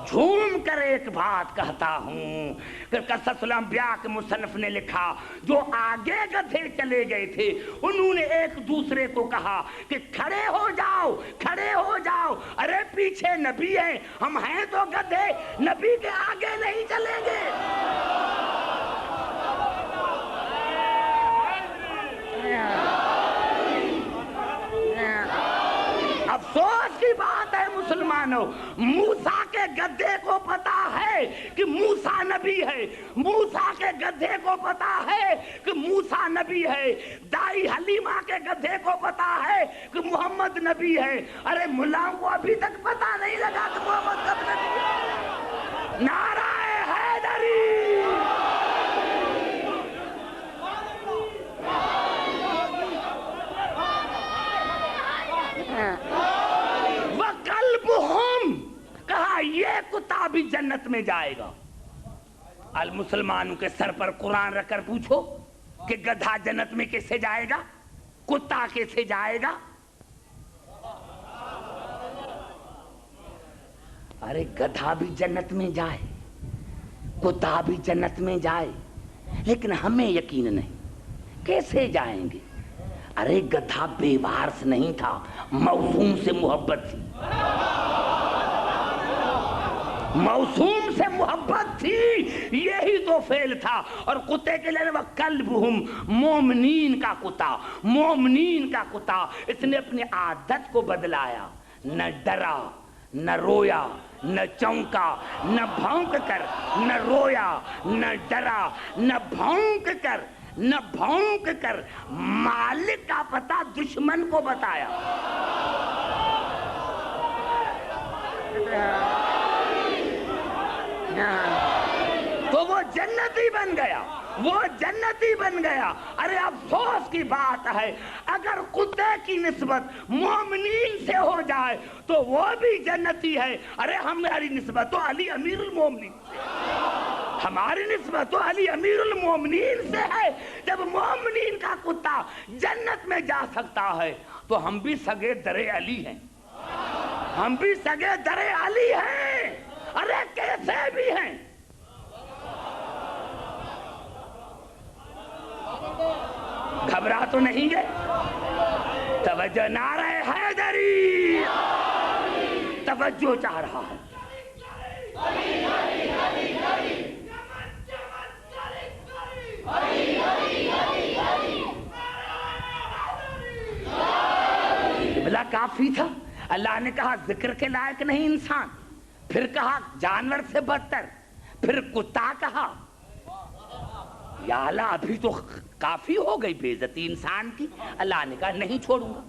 جھوم کر ایک بات کہتا ہوں کہ قصص الانبیاء کے مصنف نے لکھا جو آگے گدھے چلے گئے تھے انہوں نے ایک دوسرے کو کہا کہ کھڑے ہو جاؤ، کھڑے ہو جاؤ، ارے پیچھے نبی ہیں، ہم ہیں تو گدھے، نبی کے آگے نہیں چلیں گے. افسوس کی بات ہے مسلمانوں، موسیٰ کے گدھے کو پتا ہے کہ موسیٰ نبی ہے، موسیٰ کے گدھے کو پتا ہے کہ موسیٰ نبی ہے، دائی حلیمہ کے گدھے کو پتا ہے کہ محمد نبی ہے. ارے ملاؤں کو ابھی تک پتا نہیں لگا کہ محمد کب نبی ہے. نعرہ حیدری! کہا یہ کتا بھی جنت میں جائے گا. المسلمانوں کے سر پر قرآن رکھ کر پوچھو کہ گدھا جنت میں کیسے جائے گا، کتا کیسے جائے گا؟ ارے گدھا بھی جنت میں جائے، کتا بھی جنت میں جائے، لیکن ہمیں یقین نہیں کیسے جائیں گے. ارے گدھا بے وارث نہیں تھا، موسوم سے محبت تھی، موسوم سے محبت تھی، یہی تو فعل تھا. اور کتے کے لیے وَكَلْبُهُمْ، مومنین کا کتا، مومنین کا کتا. اس نے اپنی عادت کو بدلایا، نہ ڈرا، نہ رویا، نہ چونکا، نہ بھونک کر، نہ رویا، نہ ڈرا، نہ بھونک کر، نہ بھونک کر مالک کا پتہ دشمن کو بتایا. تو وہ جنتی بن گیا، وہ جنتی بن گیا. ارے افسوس کی بات ہے اگر کتے کی نسبت مومنین سے ہو جائے تو وہ بھی جنتی ہے. ارے ہماری نسبت تو علی امیر المومنین سے، ہماری نسبت تو علی امیر المومنین سے ہے. جب مومنین کا کتا جنت میں جا سکتا ہے تو ہم بھی سگے درے علی ہیں، ہم بھی سگے درے علی ہیں. ارے کیسے بھی ہیں. گھبرا تو نہیں گئے؟ توجہ، نعرہ حیدری توجہ چاہ رہا ہے. بلا کافی تھا. اللہ نے کہا ذکر کے لائق نہیں انسان، پھر کہا جانور سے بدتر، پھر کتا کہا. یا اللہ ابھی تو کافی ہو گئی بے عزتی انسان کی. اللہ نے کہا نہیں چھوڑوں گا.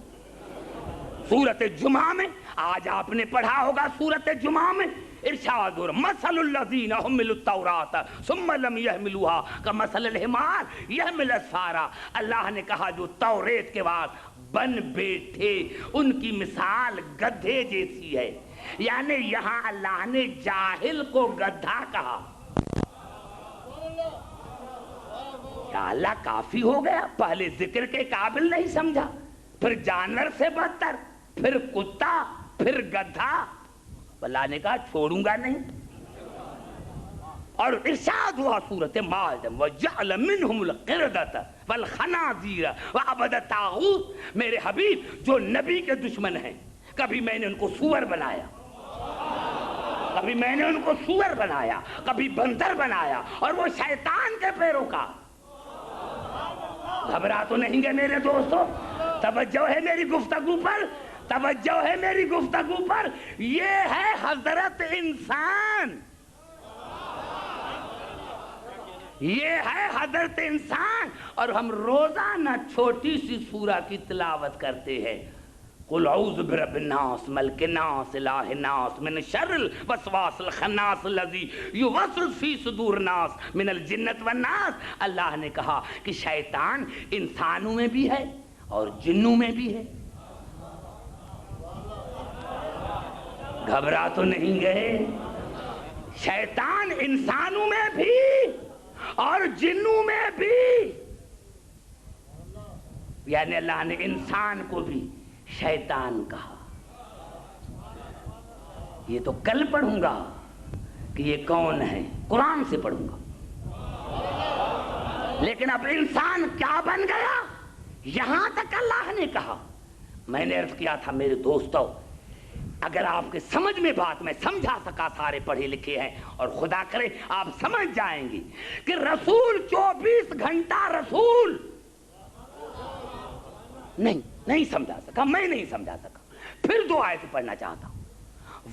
سورۃ جمعہ میں آج آپ نے پڑھا ہوگا، سورۃ جمعہ میں ارشاد اور مثل الذین حملوا التوراۃ ثم لم يحملوها كمثل الحمار يحمل اسفارا. اللہ نے کہا جو توریت کے بعد بن بیٹھے ان کی مثال گدھے جیسی ہے. یعنی یہاں اللہ نے جاہل کو گدھا کہا. یا اللہ کافی ہو گیا، پہلے ذکر کے قابل نہیں سمجھا، پھر جانور سے بدتر، پھر کتا، پھر گدھا. اللہ نے کہا چھوڑوں گا نہیں. اور ارشاد ہوا سورۃ مائدہ وَجَعَلَ مِنْهُمُ الْقِرْدَةَ وَالْخَنَازِيرَ وَعَبَدَ الطَّاغُوتَ. میرے حبیب جو نبی کے دشمن ہیں، کبھی میں نے ان کو سور بنایا، کبھی میں نے ان کو سور بنایا، کبھی بندر بنایا، اور وہ شیطان کے پیروکار. گھبرا تو نہیں گے میرے دوستو؟ توجہ ہے میری گفتگو پر؟ توجہ ہے میری گفتگو پر. یہ ہے حضرت انسان, یہ ہے حضرت انسان. اور ہم روزانہ چھوٹی سی سورہ کی تلاوت کرتے ہیں. قل اعوذ برب الناس ملک الناس الہ الناس من شر الوسواس الخناس الذی یوسوس فی صدور الناس من الجنۃ والناس. اللہ نے کہا کہ شیطان انسانوں میں بھی ہے اور جنوں میں بھی ہے. گھبرا تو نہیں گئے؟ شیطان انسانوں میں بھی اور جنوں میں بھی. یعنی اللہ نے انسان کو بھی شیطان کہا. یہ تو کل پڑھوں گا کہ یہ کون ہے, قرآن سے پڑھوں گا. لیکن اب انسان کیا بن گیا یہاں تک اللہ نے کہا. میں نے عرض کیا تھا میرے دوستو, اگر آپ کے سمجھ میں بات میں سمجھا سکا, سارے پڑھے لکھے ہیں اور خدا کرے آپ سمجھ جائیں گے کہ رسول 24 گھنٹہ رسول نہیں سمجھا سکا, میں نہیں سمجھا سکا. پھر دو آیت پڑھنا چاہتا ہوں.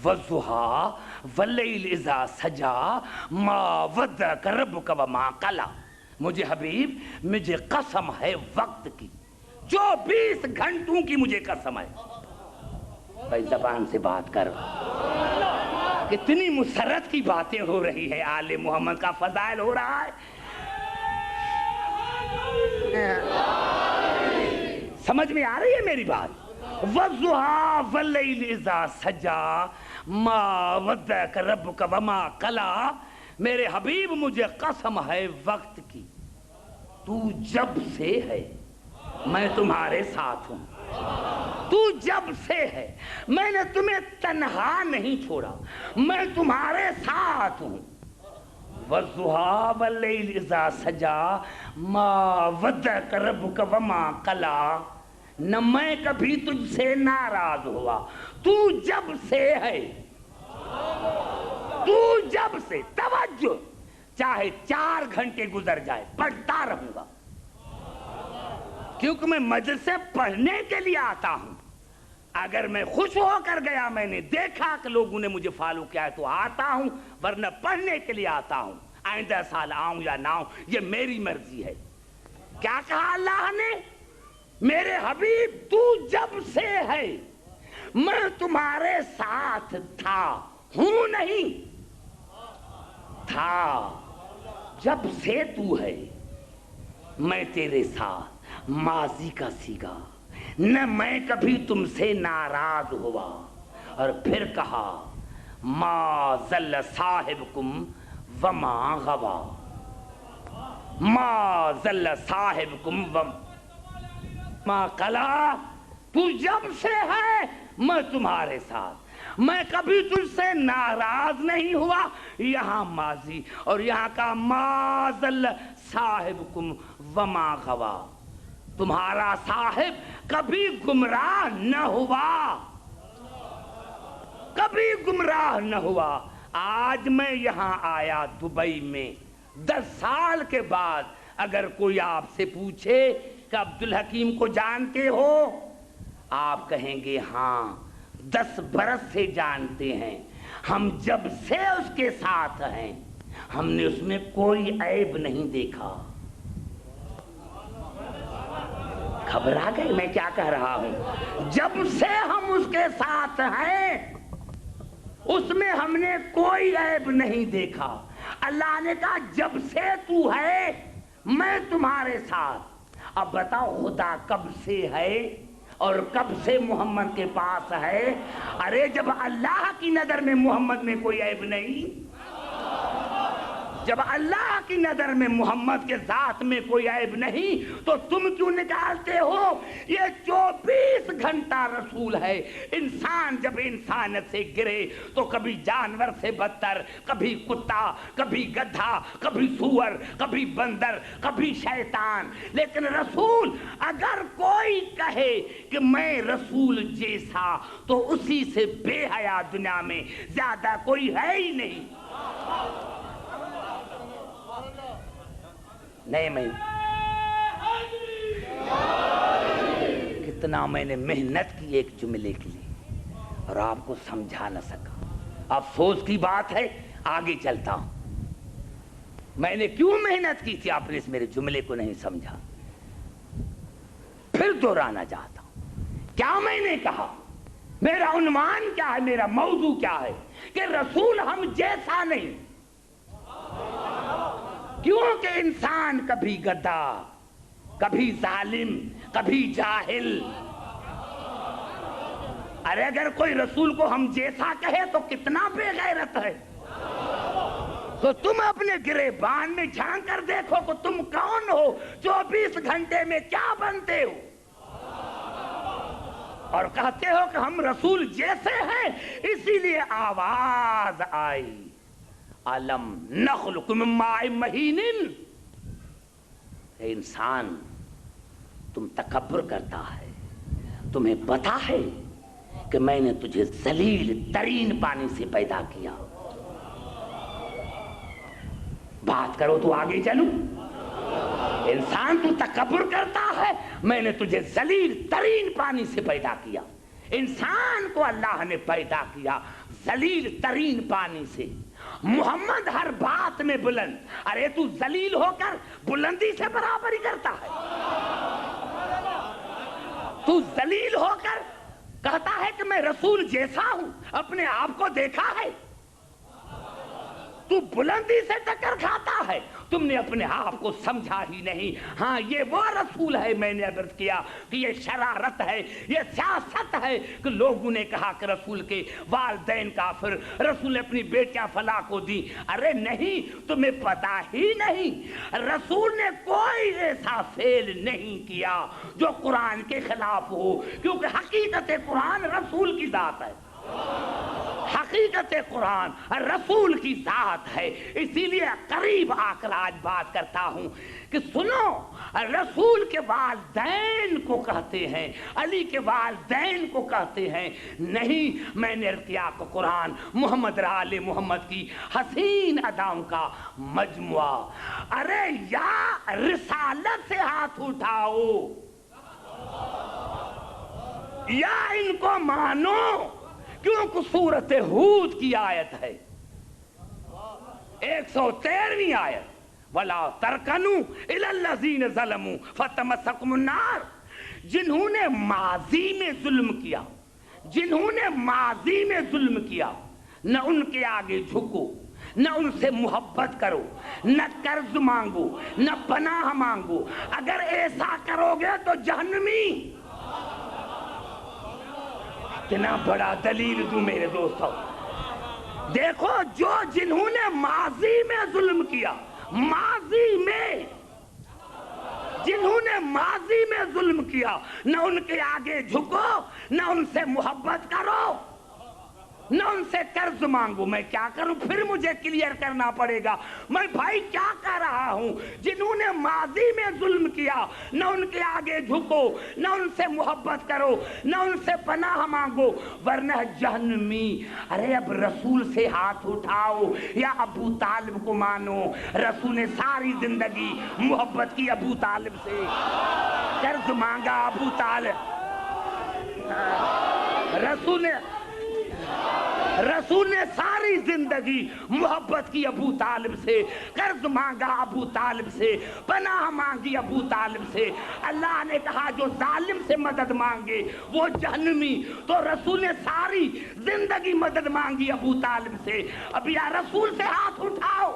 وَالضُّحَىٰ وَاللَّيْلِ اِذَا سَجَىٰ مَا وَدَّعَكَ رَبُّكَ وَمَا قَلَىٰ. مجھے حبیب, مجھے قسم ہے وقت کی, 24 گھنٹوں کی مجھے قسم ہے. بھائی زبان سے بات کر. کتنی مسرت کی باتیں ہو رہی ہے, آل محمد کا فضائل ہو رہا ہے. سمجھ میں آ رہی ہے میری بات؟ وَالضُّحَىٰ وَاللَّيْلِ اِذَا سَجَىٰ مَا وَدَّعَكَ رَبُّكَ وَمَا قَلَىٰ. میرے حبیب مجھے قسم ہے وقت کی, تو جب سے ہے میں تمہارے ساتھ ہوں. تو جب سے ہے, میں نے تمہیں تنہا نہیں چھوڑا, میں تمہارے ساتھ ہوں. وَالضُّحَىٰ وَاللَّيْلِ اِذَا سَجَىٰ مَا وَدَّعَكَ رَبُّكَ وَمَا قَلَىٰ. نہ میں کبھی تجھ سے ناراض ہوا, تو جب سے ہے, تو جب سے. توجہ, چاہے 4 گھنٹے گزر جائے پڑھتا رہوں گا, کیونکہ میں مجلس سے پڑھنے کے لیے آتا ہوں. اگر میں خوش ہو کر گیا, میں نے دیکھا کہ لوگوں نے مجھے فالو کیا ہے تو آتا ہوں, ورنہ پڑھنے کے لیے آتا ہوں. آئندہ سال آؤں یا نہ آؤں یہ میری مرضی ہے. کیا کہا اللہ نے؟ میرے حبیب تو جب سے ہے میں تمہارے ساتھ تھا, ہوں نہیں تھا. جب سے تو ہے میں تیرے ساتھ. ماضی کا سیگا, نہ میں کبھی تم سے ناراض ہوا. اور پھر کہا ما ضل صاحبکم وما غوا. ما ضل صاحبکم وما قلا. تو جب سے ہے میں تمہارے ساتھ, میں کبھی تجھ سے ناراض نہیں ہوا. یہاں ماضی اور یہاں کا ما ضل صاحبکم وما غوا. تمہارا صاحب کبھی گمراہ نہ ہوا, کبھی گمراہ نہ ہوا. آج میں یہاں آیا دبئی میں 10 سال کے بعد, اگر کوئی آپ سے پوچھے کہ عبدالحکیم کو جانتے ہو, آپ کہیں گے ہاں 10 برس سے جانتے ہیں, ہم جب سے اس کے ساتھ ہیں ہم نے اس میں کوئی عیب نہیں دیکھا. گھبرا گئے میں کیا کہہ رہا ہوں؟ جب سے ہم اس کے ساتھ ہیں اس میں ہم نے کوئی عیب نہیں دیکھا. اللہ نے کہا جب سے تو ہے میں تمہارے ساتھ. اب بتاؤ خدا کب سے ہے اور کب سے محمد کے پاس ہے؟ ارے جب اللہ کی نظر میں محمد میں کوئی عیب نہیں, جب اللہ کی نظر میں محمد کے ذات میں کوئی عیب نہیں, تو تم کیوں نکالتے ہو؟ یہ 24 گھنٹہ رسول ہے. انسان جب انسانیت سے گرے تو کبھی جانور سے بدتر, کبھی کتا, کبھی گدھا, کبھی سور, کبھی بندر, کبھی شیطان. لیکن رسول, اگر کوئی کہے کہ میں رسول جیسا تو اسی سے بے حیا دنیا میں زیادہ کوئی ہے ہی نہیں. نہیں میں کتنا میں نے محنت کی ایک جملے کے لیے اور آپ کو سمجھا نہ سکا. افسوس کی بات ہے. آگے چلتا ہوں. میں نے کیوں محنت کی تھی آپ نے اس میرے جملے کو نہیں سمجھا. پھر دہرانا چاہتا ہوں. کیا میں نے کہا؟ میرا عنوان کیا ہے, میرا موضوع کیا ہے کہ رسول ہم جیسا نہیں. کیونکہ انسان کبھی گدھا, کبھی ظالم, کبھی جاہل. ارے اگر کوئی رسول کو ہم جیسا کہے تو کتنا بے غیرت ہے. تو تم اپنے گریبان میں جھانک کر دیکھو کہ تم کون ہو, 24 گھنٹے میں کیا بنتے ہو, اور کہتے ہو کہ ہم رسول جیسے ہیں. اسی لیے آواز آئی علم نخلقکم من ماء مہین. اے انسان, تم تکبر کرتا ہے, تمہیں پتا ہے کہ میں نے تجھے ذلیل ترین پانی سے پیدا کیا. بات کرو تو آگے چلوں. انسان تو تکبر کرتا ہے, میں نے تجھے ذلیل ترین پانی سے پیدا کیا. انسان کو اللہ نے پیدا کیا ذلیل ترین پانی سے. محمد ہر بات میں بلند. ارے تو ذلیل ہو کر بلندی سے برابری کرتا ہے. تو ذلیل ہو کر کہتا ہے کہ میں رسول جیسا ہوں. اپنے آپ کو دیکھا ہے؟ تو بلندی سے ٹکر کھاتا ہے. تم نے اپنے آپ کو سمجھا ہی نہیں. ہاں یہ وہ رسول ہے, میں نے عرض کیا کہ یہ شرارت ہے, یہ سیاست ہے کہ لوگوں نے کہا کہ رسول کے والدین کافر, رسول نے اپنی بیٹیاں فلاں کو دی. ارے نہیں, تمہیں پتا ہی نہیں. رسول نے کوئی ایسا فعل نہیں کیا جو قرآن کے خلاف ہو, کیونکہ حقیقت قرآن رسول کی ذات ہے. حقیقت قرآن رسول کی ذات ہے. اسی لیے قریب آ کر آج بات کرتا ہوں کہ سنو, رسول کے والدین کو کہتے ہیں, علی کے والدین کو کہتے ہیں. نہیں, میں نے کیا کہ قرآن محمد آل محمد کی حسین اداؤں کا مجموعہ. ارے یا رسالت سے ہاتھ اٹھاؤ یا ان کو مانو, کیونکہ سورت ہود کی آیت ہے 113ویں آیت, وَلَا تَرْكَنُوا إِلَى الَّذِينَ ظَلَمُوا فَتَمَسَّكُمُ النَّارُ. جنہوں نے ماضی میں ظلم کیا, جنہوں نے ماضی میں ظلم کیا, نہ ان کے آگے جھکو, نہ ان سے محبت کرو, نہ قرض مانگو, نہ پناہ مانگو. اگر ایسا کرو گے تو جہنمی. اتنا بڑا دلیل دوں میرے دوستوں. دیکھو, جو جنہوں نے ماضی میں ظلم کیا, ماضی میں جنہوں نے ماضی میں ظلم کیا, نہ ان کے آگے جھکو, نہ ان سے محبت کرو, نہ ان سے قرض مانگو. میں کیا کروں, پھر مجھے کلیئر کرنا پڑے گا میں بھائی کیا کر رہا ہوں. جنہوں نے ماضی میں ظلم کیا, نہ ان کے آگے جھکو, نہ ان سے محبت کرو, نہ ان سے پناہ مانگو, ورنہ جہنمی. ارے اب رسول سے ہاتھ اٹھاؤ یا ابو طالب کو مانو. رسول نے ساری زندگی محبت کی ابو طالب سے, قرض مانگا ابو طالب. رسول نے ساری زندگی محبت کی ابو طالب سے, قرض مانگا ابو طالب سے, پناہ مانگی ابو طالب سے. اللہ نے کہا جو ظالم سے مدد مانگے وہ جہنمی. تو رسول نے ساری زندگی مدد مانگی ابو طالب سے. اب یا رسول سے ہاتھ اٹھاؤ.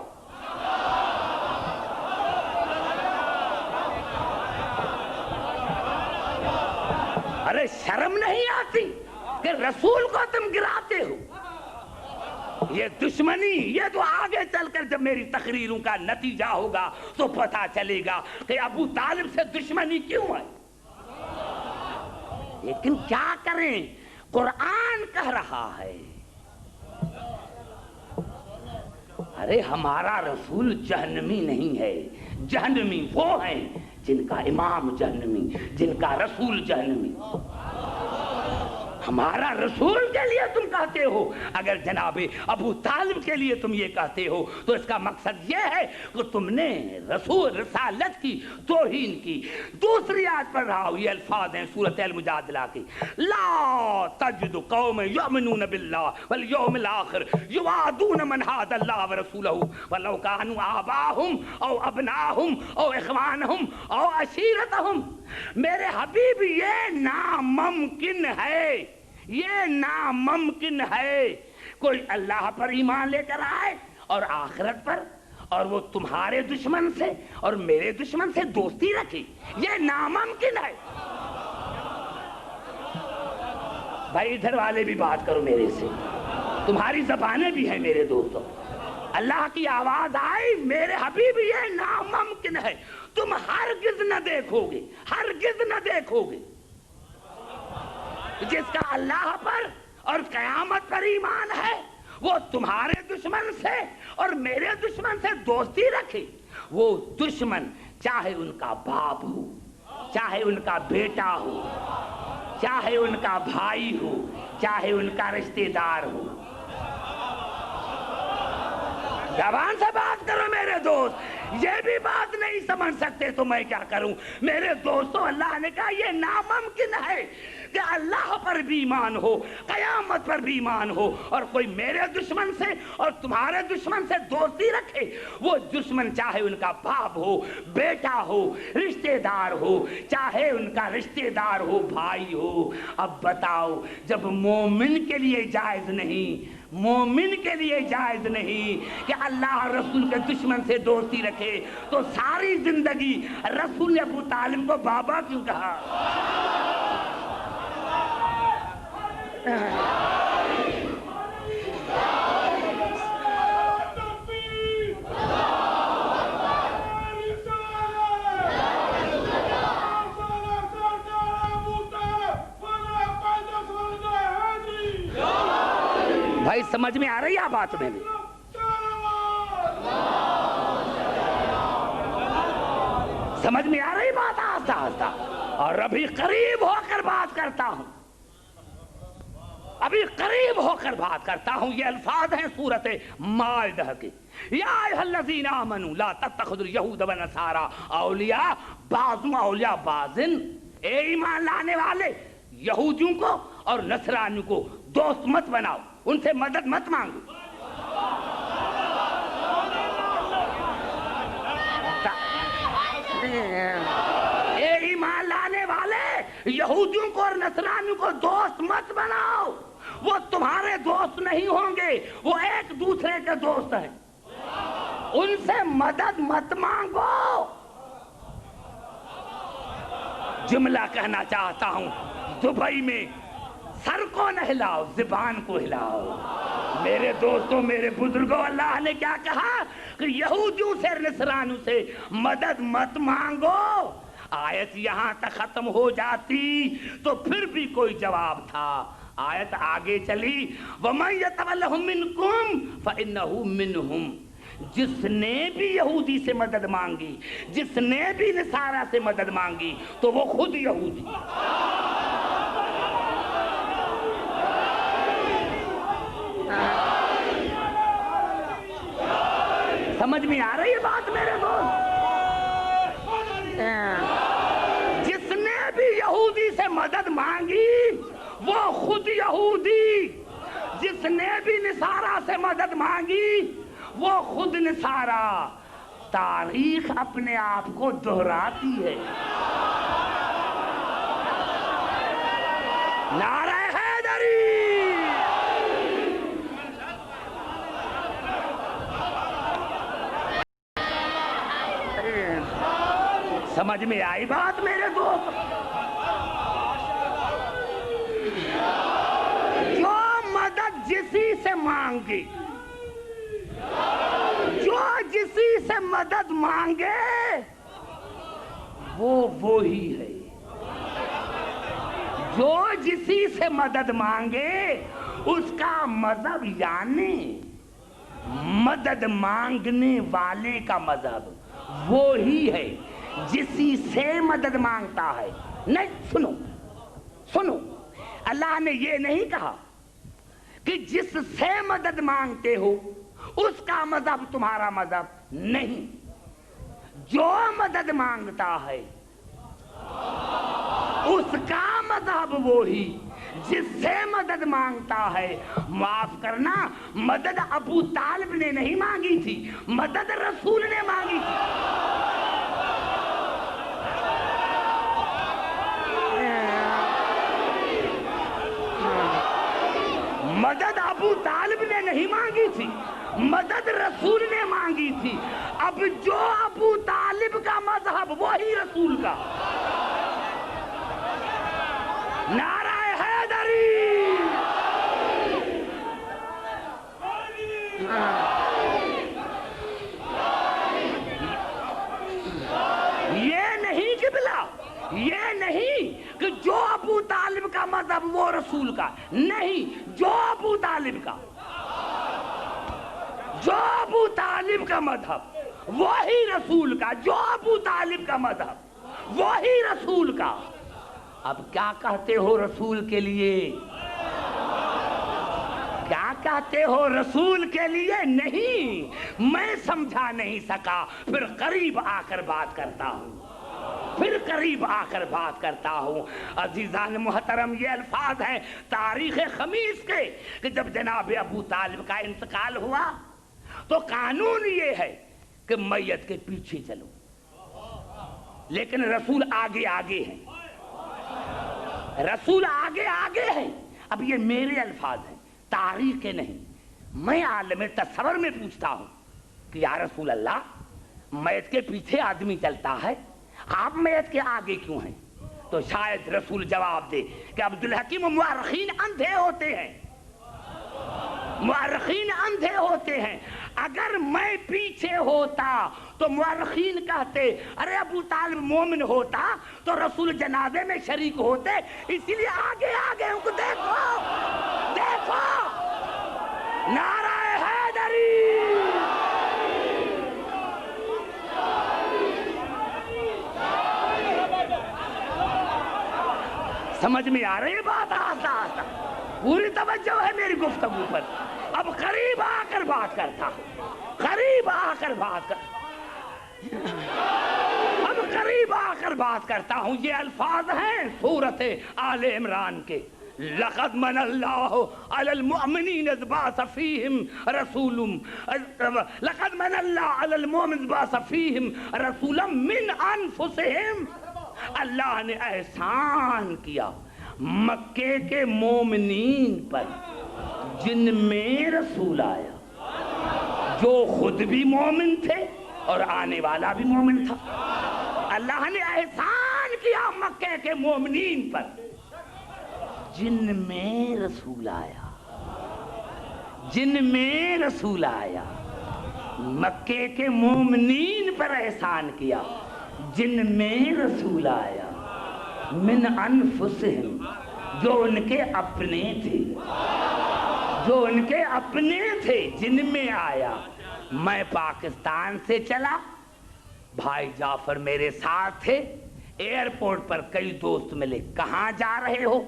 ارے شرم نہیں آتی کہ رسول کو تم گراتے ہو. یہ دشمنی, یہ تو آگے چل کر جب میری تقریروں کا نتیجہ ہوگا تو پتا چلے گا کہ ابو طالب سے دشمنی کیوں ہے. لیکن کیا کریں, قرآن کہہ رہا ہے. ارے ہمارا رسول جہنمی نہیں ہے. جہنمی وہ ہیں جن کا امام جہنمی, جن کا رسول جہنمی. ہمارا رسول کے لیے تم کہتے ہو، اگر جناب ابو طالب کے لیے تم یہ کہتے ہو تو اس کا مقصد یہ ہے کہ تم نے رسول رسالت کی توہین کی۔ دوسری آیت پڑھ رہا ہوں، یہ الفاظ ہیں سورۃ المجادلہ کی، لا تجد قوم یؤمنون باللہ والیوم الآخر یوادون من حاد اللہ ورسولہ ولو کانوا آباءہم او ابناءہم او اخوانہم او عشیرتہم۔ میرے حبیب یہ ناممکن ہے، یہ ناممکن ہے کوئی اللہ پر ایمان لے کر آئے اور آخرت پر، اور وہ تمہارے دشمن سے اور میرے دشمن سے دوستی رکھی، یہ ناممکن ہے۔ بھائی ادھر والے بھی بات کرو میرے سے، تمہاری زبانیں بھی ہیں میرے دوستوں۔ اللہ کی آواز آئی، میرے حبیب یہ ناممکن ہے، تم ہرگز نہ دیکھو گے، ہرگز نہ دیکھو گے جس کا اللہ پر اور قیامت پر ایمان ہے وہ تمہارے دشمن سے اور میرے دشمن سے دوستی رکھے۔ وہ دشمن چاہے ان کا باپ ہو، چاہے ان کا بیٹا ہو، چاہے ان کا بھائی ہو، چاہے ان کا رشتہ دار ہو۔ زبان سے بات کرو میرے دوست، یہ بھی بات نہیں سمجھ سکتے تو میں کیا کروں؟ میرے دوستوں، اللہ نے کہا یہ ناممکن ہے کہ اللہ پر بھی ایمان ہو، قیامت پر بھی ایمان ہو، اور کوئی میرے دشمن سے اور تمہارے دشمن سے دوستی رکھے۔ وہ دشمن چاہے ان کا باپ ہو، بیٹا ہو، رشتہ دار ہو، چاہے ان کا رشتہ دار ہو، بھائی ہو۔ اب بتاؤ، جب مومن کے لیے جائز نہیں، مومن کے لیے جائز نہیں کہ اللہ اور رسول کے دشمن سے دوستی رکھے، تو ساری زندگی رسول نے ابو طالب کو بابا کیوں کہا؟ بھائی سمجھ میں آ رہی ہے بات میں بھی؟ سمجھ میں آ رہی بات آہستہ آہستہ؟ اور ابھی قریب ہو کر بات کرتا ہوں، ابھی قریب ہو کر بات کرتا ہوں۔ یہ الفاظ ہیں سورۃ مائدہ کے، یا ایھا الذین آمنوا لا تتخذوا اليہود والنصارى اولیاء بعضهم اولیاء بعض۔ اے ایمان لانے والے، یہودیوں کو اور نصرانیوں کو دوست مت بناؤ، ان سے مدد مت مانگو۔ اے ایمان لانے والے، یہودیوں کو اور نصرانیوں کو دوست مت بناؤ، وہ تمہارے دوست نہیں ہوں گے، وہ ایک دوسرے کے دوست ہیں، ان سے مدد مت مانگو۔ جملہ کہنا چاہتا ہوں، دبئی میں سر کو نہ ہلاؤ، زبان کو ہلاؤ۔ میرے دوستوں، میرے بزرگوں، اللہ نے کیا کہا کہ یہودیوں سے نصرانیوں سے مدد مت مانگو۔ آیت یہاں تک ختم ہو جاتی تو پھر بھی کوئی جواب تھا۔ آیت آگے چلی، وَمَن يَتَوَلَّهُم مِّنكُمْ فَإِنَّهُ مِنْهُمْ۔ جس نے بھی یہودی سے مدد مانگی، جس نے بھی نصارہ سے مدد مانگی، تو وہ خود یہودی۔ سمجھ میں آ رہی ہے بات میرے دوست؟ جس نے بھی یہودی سے مدد مانگی وہ خود یہودی، جس نے بھی نصارہ سے مدد مانگی وہ خود نصارہ۔ تاریخ اپنے آپ کو دہراتی ہے۔ نعرہ حیدری! سمجھ میں آئی بات میرے دوست؟ جو مدد جسی سے مانگی، جو جسی سے مدد مانگے وہ وہی ہے۔ جو جسی سے مدد مانگے اس کا مذہب، یعنی مدد مانگنے والے کا مذہب وہی ہے جسی سے مدد مانگتا ہے۔ نہیں، سنو، اللہ نے یہ نہیں کہا کہ جس سے مدد مانگتے ہو اس کا مذہب تمہارا مذہب نہیں، جو مدد مانگتا ہے اس کا مذہب وہی جس سے مدد مانگتا ہے۔ معاف کرنا، مدد ابو طالب نے نہیں مانگی تھی، مدد رسول نے مانگی تھی۔ مدد ابو طالب نے نہیں مانگی تھی، مدد رسول نے مانگی تھی۔ اب جو ابو طالب کا مذہب وہی رسول کا۔ نعرہ حیدری! یہ نہیں قبلہ، یہ نہیں کہ جو ابو طالب کا مذہب وہ رسول کا نہیں، جو ابو طالب کا، جو ابو طالب کا مذہب وہی رسول کا، جو ابو طالب کا مذہب وہی رسول کا۔ اب کیا کہتے ہو رسول کے لیے؟ کیا کہتے ہو رسول کے لیے؟ نہیں، میں سمجھا نہیں سکا، پھر قریب آ کر بات کرتا ہوں، پھر قریب آ کر بات کرتا ہوں۔ عزیزان محترم، یہ الفاظ ہیں تاریخ خمیس کے کہ جب جناب ابو طالب کا انتقال ہوا تو قانون یہ ہے کہ میت کے پیچھے چلو، لیکن رسول آگے آگے ہیں، رسول آگے آگے ہیں۔ اب یہ میرے الفاظ ہیں، تاریخ کے نہیں۔ میں عالم تصور میں پوچھتا ہوں کہ یا رسول اللہ، میت کے پیچھے آدمی چلتا ہے، آپ میت کے آگے کیوں ہیں؟ تو شاید رسول جواب دے کہ عبدالحکیم، مورخین اندھے ہوتے ہیں، مورخین اندھے ہوتے ہیں۔ اگر میں پیچھے ہوتا تو مورخین کہتے ارے ابو طالب مومن ہوتا تو رسول جنازے میں شریک ہوتے، اسی لیے آگے آگے ان کو دیکھو، دیکھو۔ نعرہ حیدری! سمجھ میں آ رہی ہے بات؟ آہستہ آہستہ، پوری توجہ ہے میری گفتگو پر۔ اب قریب آ کر بات کرتا ہوں، قریب آ کر بات کر، اب قریب آ کر بات کرتا ہوں۔ یہ الفاظ ہیں سورۃ آل عمران کے، لقد من اللہ علی المؤمنین اذ بعث فیہم رسول، لقد من اللہ علی المؤمنین اذ بعث فیہم رسولا من انفسہم۔ اللہ نے احسان کیا مکے کے مومنین پر جن میں رسول آیا، جو خود بھی مومن تھے اور آنے والا بھی مومن تھا۔ اللہ نے احسان کیا مکے کے مومنین پر جن میں رسول آیا، جن میں رسول آیا۔ مکے کے مومنین پر احسان کیا جن میں رسول آیا، من انفسہم، جو ان کے اپنے تھے، جو ان کے اپنے تھے، جن میں آیا۔ میں پاکستان سے چلا، بھائی جعفر میرے ساتھ تھے، ایئرپورٹ پر کئی دوست ملے، کہاں جا رہے ہو؟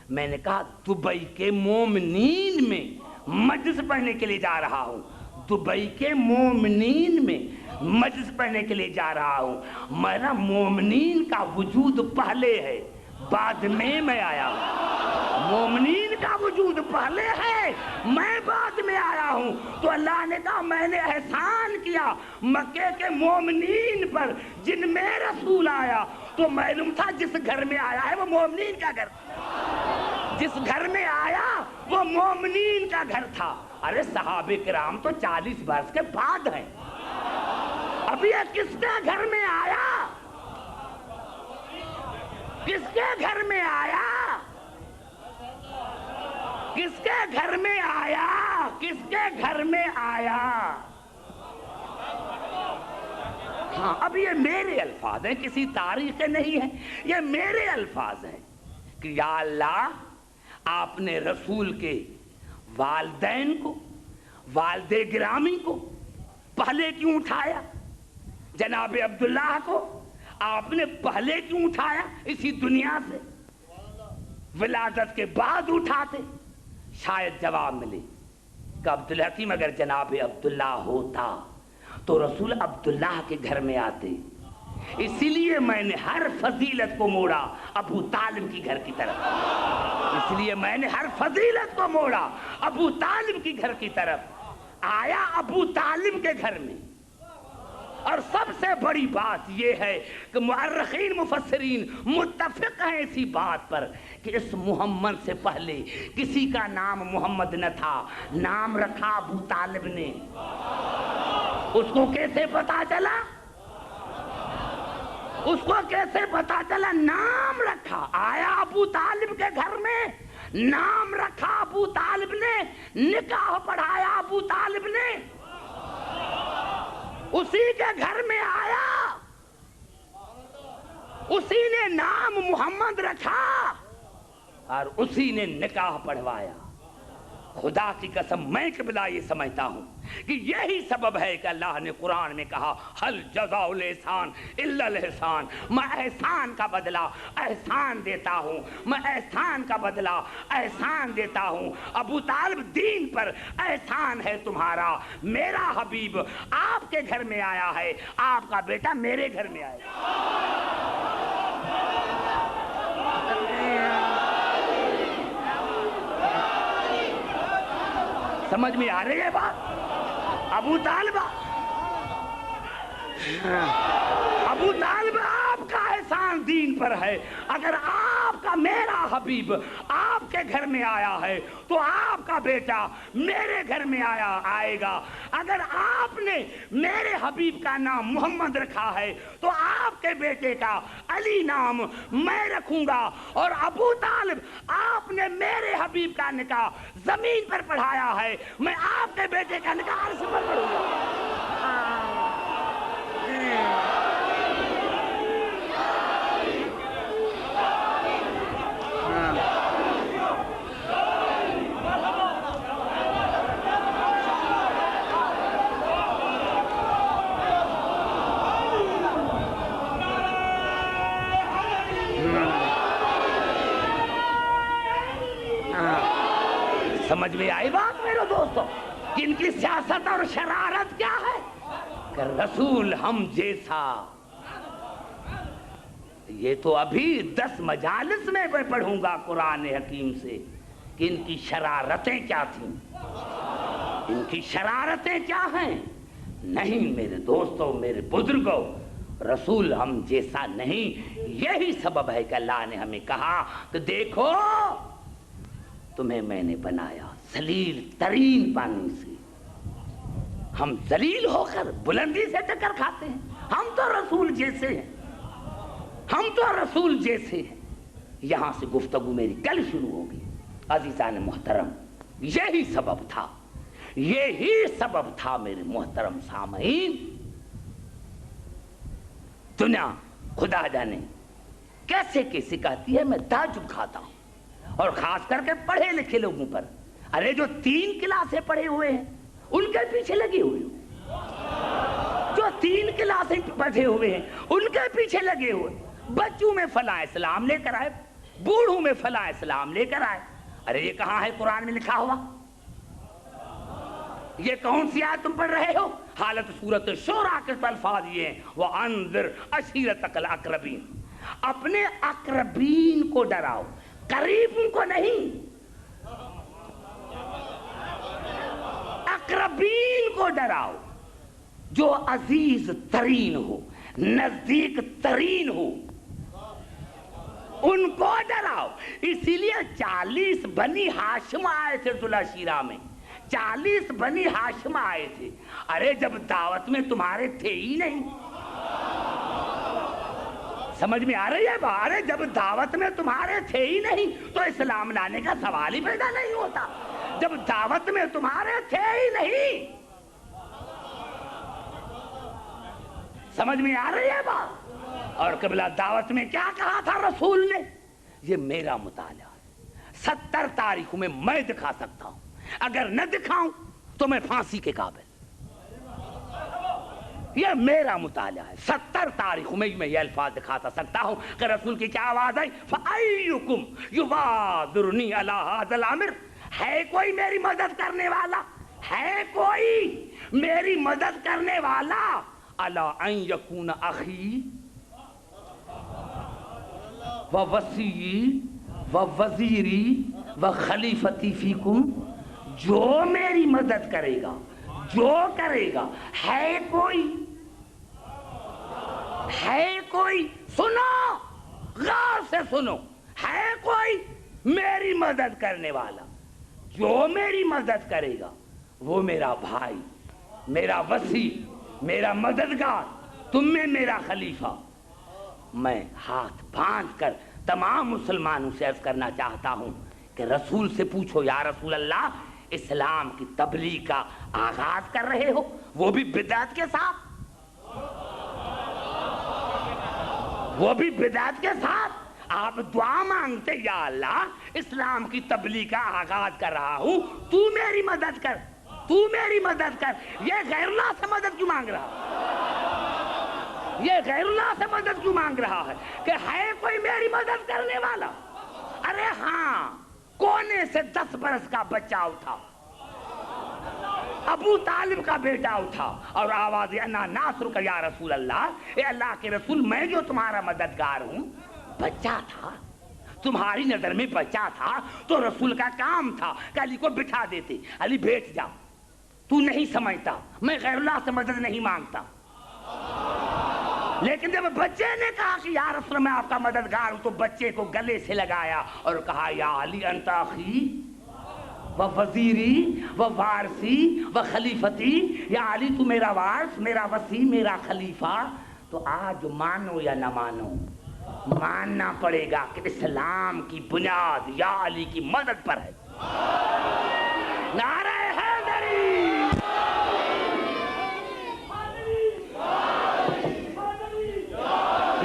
میں نے کہا دبئی کے مومنین میں مجلس پڑھنے کے لیے جا رہا ہوں، دبئی کے مومنین میں مجلس پڑھنے کے لیے جا رہا ہوں۔ میرا مومنین کا وجود پہلے ہے، بعد میں آیا ہوں۔ مومنین کا وجود پہلے ہے، میں بعد میں آیا ہوں۔ تو اللہ نے کہا میں نے احسان کیا مکے کے مومنین پر جن میں رسول آیا۔ تو معلوم تھا جس گھر میں آیا ہے وہ مومنین کا گھر، جس گھر میں آیا وہ مومنین کا گھر تھا۔ ارے صحابہ کرام تو 40 برس کے بعد ہیں، اب یہ کس کے گھر میں آیا؟ کس کے گھر میں آیا؟ کس کے گھر میں آیا؟ کس کے گھر میں آیا؟ ہاں، اب یہ میرے الفاظ ہیں، کسی تاریخ کے نہیں ہیں، یہ میرے الفاظ ہیں کہ یا اللہ، آپ نے رسول کے والدین کو، والد گرامی کو پہلے کیوں اٹھایا؟ جناب عبداللہ کو آپ نے پہلے کیوں اٹھایا اسی دنیا سے؟ ولادت کے بعد اٹھاتے شاید جواب ملے کہ عبدالحکیم اگر جناب عبداللہ ہوتا تو رسول عبداللہ کے گھر میں آتے، اسی لیے میں نے ہر فضیلت کو موڑا ابو طالب کی گھر کی طرف، اس لیے میں نے ہر فضیلت کو موڑا ابو طالب کی گھر کی طرف، آیا ابو طالب کے گھر میں۔ اور سب سے بڑی بات یہ ہے کہ مؤرخین مفسرین متفق ہیں اسی بات پر کہ اس محمد سے پہلے کسی کا نام محمد نہ تھا، نام رکھا ابو طالب نے۔ اس کو کیسے پتا چلا؟ اس کو کیسے پتا چلا؟ نام رکھا، آیا ابو طالب کے گھر میں، نام رکھا ابو طالب نے، نکاح پڑھایا ابو طالب نے، اسی کے گھر میں آیا، اسی نے نام محمد رکھا اور اسی نے نکاح پڑھوایا۔ خدا کی قسم میں قبلہ یہ سمجھتا ہوں کہ یہی سبب ہے کہ اللہ نے قرآن میں کہا حل جزاء الاحسان الا الاحسان، میں احسان کا بدلہ احسان دیتا ہوں، میں احسان کا بدلہ احسان دیتا ہوں۔ ابو طالب دین پر احسان ہے تمہارا، میرا حبیب آپ کے گھر میں آیا ہے، آپ کا بیٹا میرے گھر میں آیا ہے۔ سمجھ میں آ رہی ہے بات؟ ابو طالب آپ کا احسان دین پر ہے۔ اگر آپ کا میرا حبیب آپ کے گھر میں آیا ہے تو آپ کا بیٹا میرے گھر میں آئے گا۔ اگر آپ نے میرے حبیب کا نام محمد رکھا ہے تو آپ کے بیٹے کا علی نام میں رکھوں گا۔ اور ابو طالب آپ نے میرے حبیب کا نکاح زمین پر پڑھایا ہے، میں آپ کے بیٹے کا نکاح عرش پر پڑھوں گا۔ سمجھ میں آئی بات میرے دوستوں؟ ان کی سیاست اور شرارت کیا ہے کہ رسول ہم جیسا، یہ تو ابھی 10 مجالس میں پڑھوں گا قرآن حکیم سے کہ ان کی شرارتیں کیا تھیں، ان کی شرارتیں کیا ہیں۔ نہیں میرے دوستوں، میرے بزرگوں، رسول ہم جیسا نہیں۔ یہی سبب ہے کہ اللہ نے ہمیں کہا کہ دیکھو تمہیں میں نے بنایا ذلیل ترین پانی سے، ہم ذلیل ہو کر بلندی سے ٹکر کھاتے ہیں۔ ہم تو رسول جیسے ہیں، ہم تو رسول جیسے ہیں۔ یہاں سے گفتگو میری کل شروع ہوگی عزیزان محترم۔ یہی سبب تھا، یہی سبب تھا میرے محترم سامعین۔ دنیا خدا جانے کیسے کیسے کہتی ہے، میں تعجب کھاتا ہوں، اور خاص کر کے پڑھے لکھے لوگوں پر۔ ارے جو 3 کلاسیں پڑھے ہوئے ہیں ان کے پیچھے لگے ہوئے ہو، جو 3 کلاسیں پڑھے ہوئے ہیں ان کے پیچھے لگے ہوئے، بچوں میں فلاں اسلام لے کر آئے، بوڑھوں میں فلاں اسلام لے کر آئے۔ ارے یہ کہاں ہے قرآن میں لکھا ہوا؟ یہ کون سی آیت تم پڑھ رہے ہو؟ حالت سورت شورا کے الفاظ یہ ہیں وَأَنذِرْ عَشِيرَتَكَ الْأَقْرَبِينَ، اپنے اقربین کو ڈراؤ، قریبوں کو نہیں، اقربین کو ڈراؤ، جو عزیز ترین ہو، نزدیک ترین ہو، ان کو ڈراؤ۔ اسی لیے 40 بنی ہاشم آئے تھے ذوالعشیرہ میں، 40 بنی ہاشم آئے تھے۔ ارے جب دعوت میں تمہارے تھے ہی نہیں، سمجھ میں آ رہی ہے بات؟ ارے جب دعوت میں تمہارے تھے ہی نہیں تو اسلام لانے کا سوال ہی پیدا نہیں ہوتا۔ جب دعوت میں تمہارے تھے ہی نہیں، سمجھ میں آ رہی ہے بات؟ اور قبلہ دعوت میں کیا کہا تھا رسول نے؟ یہ میرا مطالعہ ہے، 70 تاریخوں میں دکھا سکتا ہوں، اگر نہ دکھاؤں تو میں پھانسی کے قابل۔ یہ میرا مطالعہ ہے. 70 تاریخوں میں یہ الفاظ دکھاتا سکتا ہوں کہ رسول کی کیا آواز آئی؟ فَأَيُّكُمْ يُبَادِرُنِي عَلَىٰ هَذَا الْأَمْرِ. ہے کوئی میری مدد کرنے والا؟ ہے کوئی میری مدد کرنے والا؟ عَلَىٰ أَن يَكُونَ أَخِي وَوَصِيِّي وَوَزِيرِي وَخَلِيفَتِي فِيكُمْ. جو میری مدد کرے گا، جو کرے گا. ہے کوئی؟ ہے کوئی؟ سنو، غور سے سنو. ہے کوئی میری مدد کرنے والا؟ جو میری مدد کرے گا وہ میرا بھائی، میرا وصی، میرا مددگار، تم میں میرا خلیفہ. میں ہاتھ باندھ کر تمام مسلمانوں سے عرض کرنا چاہتا ہوں کہ رسول سے پوچھو، یا رسول اللہ اسلام کی تبلیغ کا آغاز کر رہے ہو، وہ بھی بدعت کے ساتھ، وہ بھی بدعت کے ساتھ. آپ دعا مانگتے، یا اللہ اسلام کی تبلیغ کا آغاز کر رہا ہوں، تو میری مدد کر، تو میری مدد کر. یہ غیر اللہ سے مدد کیوں مانگ رہا ہے؟ یہ غیر اللہ سے مدد کیوں مانگ رہا ہے کہ ہے کوئی میری مدد کرنے والا؟ ارے ہاں، کونے سے 10 برس کا بچہ اٹھا، ابو طالب کا بیٹا اٹھا اور آواز انا ناصرک یا رسول اللہ، اے اللہ کے رسول میں جو تمہارا مددگار ہوں. بچہ تھا، تمہاری نظر میں بچہ تھا تو رسول کا کام تھا کہ علی کو بٹھا دیتے، علی بیٹھ جا، تو نہیں سمجھتا میں غیر اللہ سے مدد نہیں مانگتا. لیکن جب بچے نے کہا کہ یا رسول میں آپ کا مددگار ہوں، تو بچے کو گلے سے لگایا اور کہا یا علی انت اخی و وزیری و وارثی و خلیفتی. یا علی تو میرا وارث، میرا وصی، میرا خلیفہ. تو آج مانو یا نہ مانو، ماننا پڑے گا کہ اسلام کی بنیاد یا علی کی مدد پر ہے. نعرہ حیدری.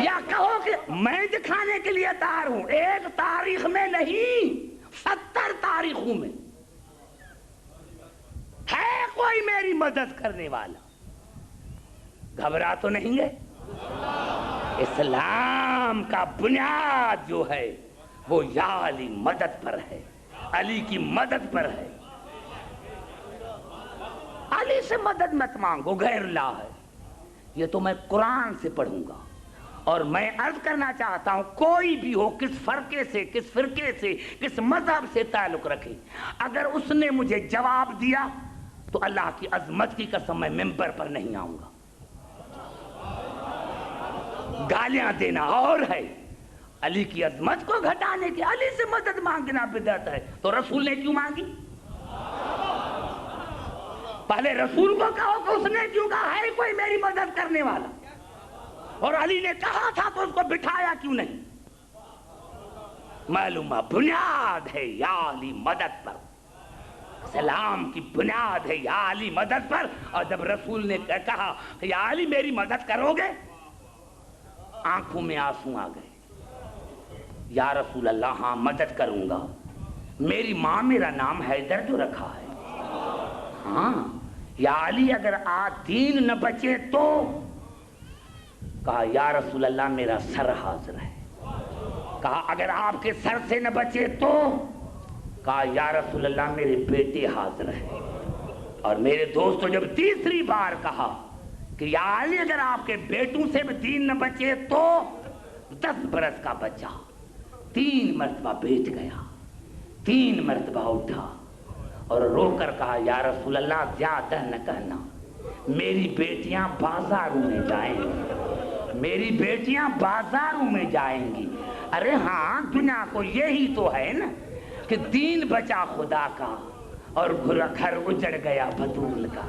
یا کہو کہ میں دکھانے کے لیے تیار ہوں، ایک تاریخ میں نہیں 70 تاریخوں میں. ہے کوئی میری مدد کرنے والا؟ گھبرا تو نہیں گئے؟ اسلام کا بنیاد جو ہے وہ یا علی مدد پر ہے، علی کی مدد پر ہے. علی سے مدد مت مانگو، غیر اللہ ہے. یہ تو میں قرآن سے پڑھوں گا. اور میں عرض کرنا چاہتا ہوں، کوئی بھی ہو، کس فرقے سے، کس فرقے سے، کس مذہب سے تعلق رکھے، اگر اس نے مجھے جواب دیا تو اللہ کی عظمت کی قسم میں ممبر پر نہیں آؤں گا. گالیاں دینا اور ہے، علی کی عظمت کو گھٹانے کی، علی سے مدد مانگنا بدعت ہے. تو رسول نے کیوں مانگی؟ پہلے رسول کو کہو کہ اس نے کیوں کہا ہے کوئی میری مدد کرنے والا؟ اور علی نے کہا تھا تو اس کو بٹھایا کیوں نہیں؟ معلومہ بنیاد ہے یا علی مدد پر، اسلام کی بنیاد ہے یا علی مدد پر. اور جب رسول نے کہا یا علی میری مدد کرو گے، آنکھوں میں آنسو آ گئے. یا رسول اللہ ہاں مدد کروں گا، میری ماں میرا نام حیدر جو رکھا ہے. ہاں یا علی اگر آج دین نہ بچے تو؟ کہا یا رسول اللہ میرا سر حاضر ہے. کہا اگر آپ کے سر سے نہ بچے تو؟ کہا یا رسول اللہ میرے بیٹے حاضر ہیں. اور میرے دوستو جب تیسری بار کہا کہ یا علی اگر آپ کے بیٹوں سے بھی دین نہ بچے تو، 10 برس کا بچہ 3 مرتبہ بیٹھ گیا، 3 مرتبہ اٹھا اور رو کر کہا یا رسول اللہ زیادہ نہ کہنا، میری بیٹیاں بازاروں میں جائیں گی، میری بیٹیاں بازاروں میں جائیں گی. ارے ہاں، دنیا کو یہی تو ہے نا کہ دین بچا خدا کا اور گھر اجڑ گیا بطول کا،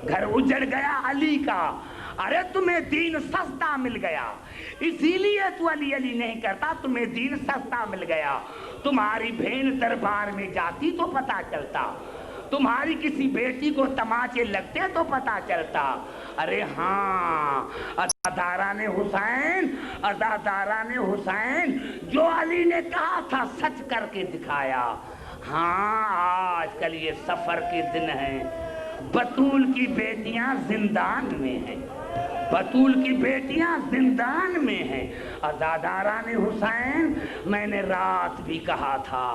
گھر اجڑ گیا علی کا. ارے تمہیں دین سستا مل گیا، اسی لیے تو علی علی نہیں کرتا، تمہیں دین سستا مل گیا. تمہاری بہن دربار میں جاتی تو پتا چلتا، تمہاری کسی بیٹی کو تماچے لگتے تو پتا چلتا. ارے ہاں، اداداران حسین، اداداران حسین، جو علی نے کہا تھا سچ کر کے دکھایا. ہاں آج کل یہ سفر کے دن ہیں، بطول کی بیٹیاں زندان میں ہیں، بطول کی بیٹیاں زندان میں ہیں۔ عزاداران حسین، میں نے رات بھی کہا تھا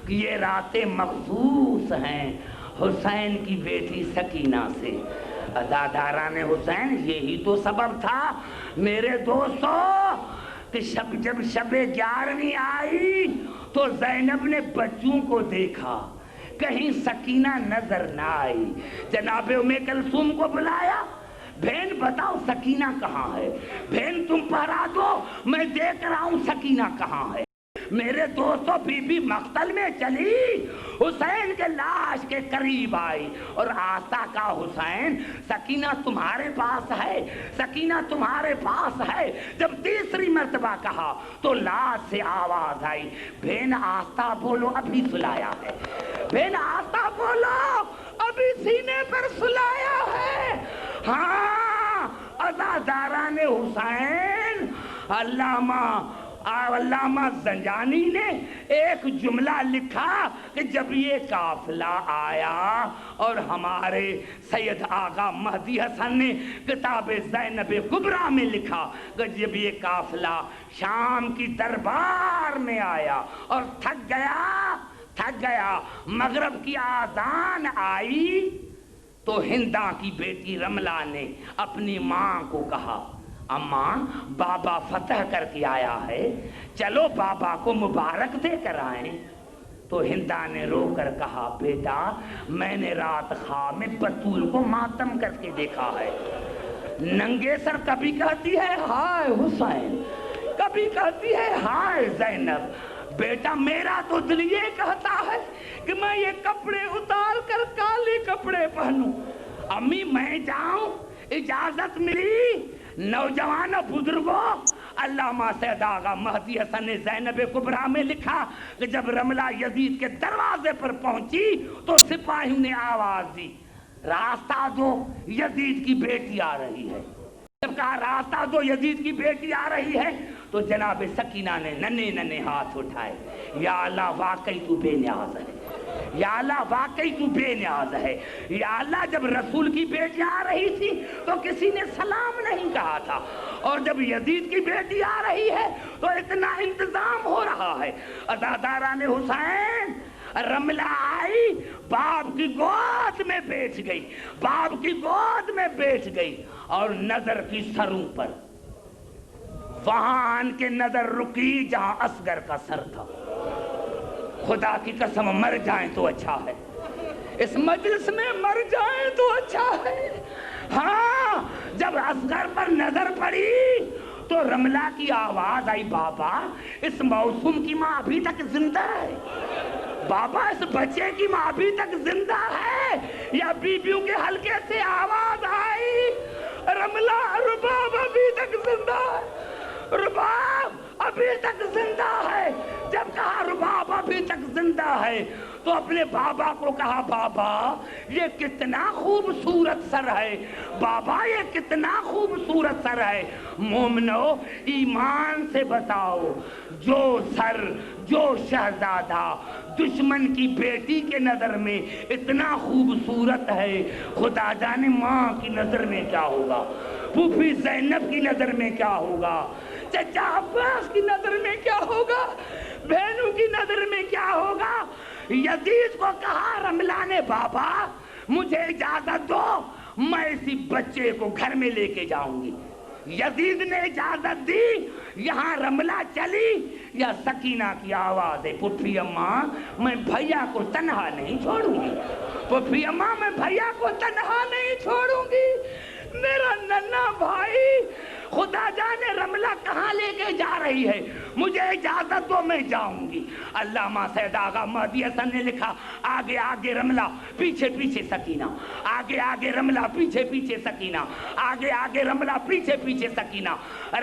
کہ یہ راتیں مخصوص ہیں حسین کی بیٹی سکینہ سے۔ عزاداران حسین، یہی تو سبب تھا میرے دوستو کہ جب شب 11ویں آئی تو زینب نے بچوں کو دیکھا، کہیں سکینہ نظر نہ آئی۔ جناب ام کلثوم کو بلایا، بہن بتاؤ سکینہ کہاں ہے؟ بہن تم پہرا دو، میں دیکھ رہا ہوں سکینہ کہاں ہے۔ میرے دوستو بی بی مقتل میں چلی، حسین کے لاش کے قریب آئی اور آسا کا حسین سکینہ تمہارے پاس ہے، سکینہ تمہارے پاس ہے۔ جب تیسری مرتبہ کہا تو لاش سے آواز آئی، بہن آسا بولو ابھی سلایا ہے، بہن آسا بولو ابھی سینے پر سلایا ہے۔ ہاں، عزاداران حسین، علامہ زنجانی نے ایک جملہ لکھا کہ جب یہ قافلہ آیا، اور ہمارے سید آغا مہدی حسن نے کتاب زینب کبریٰ میں لکھا کہ جب یہ قافلہ شام کی دربار میں آیا اور تھک گیا، مغرب کی آذان آئی تو ہندا کی بیٹی رملہ نے اپنی ماں کو کہا، اماں بابا فتح کر کے آیا ہے، چلو بابا کو مبارک دے کر آئیں۔ تو ہندا نے رو کر کہا، بیٹا میں نے رات خواب میں بطول کو ماتم کر کے دیکھا ہے۔ ننگے سر کبھی کہتی ہے ہائے حسین، کبھی کہتی ہے ہائے زینب۔ بیٹا میرا تو دل یہ کہتا ہے کہ میں یہ کپڑے اتار کر کالے کپڑے پہنوں۔ امی میں جاؤں؟ اجازت ملی؟ نوجوانوں بزرگوں، علامہ سید آغا مہدی حسن نے زینب کبریٰ میں لکھا کہ جب رملہ یزید کے دروازے پر پہنچی تو سپاہیوں نے آواز دی، راستہ دو یزید کی بیٹی آ رہی ہے۔ جب کہا راستہ دو یزید کی بیٹی آ رہی ہے تو جناب سکینہ نے ننھے ہاتھ اٹھائے، یا اللہ واقعی تو بے نیاز ہے، یا اللہ واقعی تو بے نیاز ہے۔ یا اللہ جب رسول کی بیٹی آ رہی تھی تو کسی نے سلام نہیں کہا تھا، اور جب یزید کی بیٹی آ رہی ہے تو اتنا انتظام ہو رہا ہے۔ عزاداران حسین، رملہ آئی، باپ کی گود میں بیٹھ گئی، باپ کی گود میں بیٹھ گئی، اور نظر کی سروں پر، وہاں آن کے نظر رکی جہاں اصغر کا سر تھا۔ خدا کی قسم مر جائیں تو اچھا ہے، اس مجلس میں مر جائیں تو اچھا ہے۔ ہاں، جب اصغر پر نظر پڑی تو رملہ کی آواز آئی، بابا اس موسم کی ماں ابھی تک زندہ ہے، بابا اس بچے کی ماں ابھی تک زندہ ہے، یا بیویوں کے حلقے سے آواز آئی، رملہ رباب ابھی تک زندہ ہے، رباب ابھی تک زندہ ہے۔ جب کہا رباب ابھی تک زندہ ہے تو اپنے بابا کو کہا، بابا یہ کتنا خوبصورت سر ہے، بابا یہ کتنا خوبصورت سر ہے۔ مومنو ایمان سے بتاؤ، جو سر، جو شہزادہ دشمن کی بیٹی کے نظر میں اتنا خوبصورت ہے، خدا جانے ماں کی نظر میں کیا ہوگا، پھوپھی زینب کی نظر میں کیا ہوگا، چچا عباس کی نظر میں کیا ہوگا، بہنوں کی نظر میں کیا ہوگا۔ یزید کو کہا رملہ نے، بابا مجھے اجازت دو، میں اسی بچے کو گھر میں لے کے جاؤں گی۔ یزید نے اجازت دی، یہاں رملہ چلی، یا سکینہ کی آواز ہے، پھوپھی اماں میں بھیا کو تنہا نہیں چھوڑوں گی، پھوپھی اماں میں بھیا کو تنہا نہیں چھوڑوں گی، میرا ننھا بھائی خدا جانے رملہ کہاں لے کے جا رہی ہے، مجھے اجازت دو میں جاؤں گی۔ علامہ سید آغا مہدی حسن نے لکھا، آگے آگے رملہ پیچھے پیچھے سکینہ، آگے آگے رملہ پیچھے پیچھے سکینہ، آگے آگے رملہ پیچھے پیچھے سکینہ۔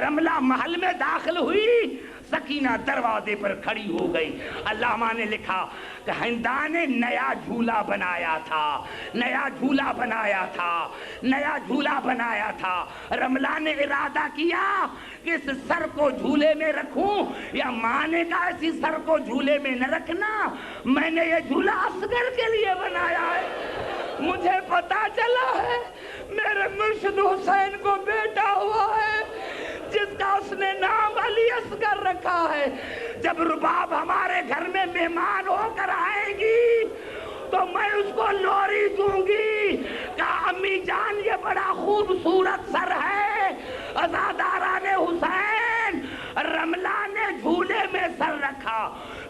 رملہ محل میں داخل ہوئی، سکینہ دروازے پر کھڑی ہو گئی۔ علامہ نے لکھا کہ ہندا نے نیا جھولا بنایا تھا، نیا جھولا بنایا تھا، نیا جھولا بنایا تھا۔ رملہ نے ارادہ کیا کہ اس سر کو جھولے میں رکھوں، یا ماں نے کہا اسی سر کو جھولے میں نہ رکھنا، میں نے یہ جھولا اصغر کے لیے بنایا ہے، مجھے پتا چلا ہے میرے مرشد حسین کو بیٹا ہوا ہے جس کا اس نے نام علی اصغر رکھا ہے. جب رباب ہمارے گھر میں مہمان ہو کر آئے گی تو میں اس کو لوری دوں گی. کہا امی جان یہ بڑا خوبصورت سر ہے. عزاداران حسین رملہ نے جھولے میں سر رکھا,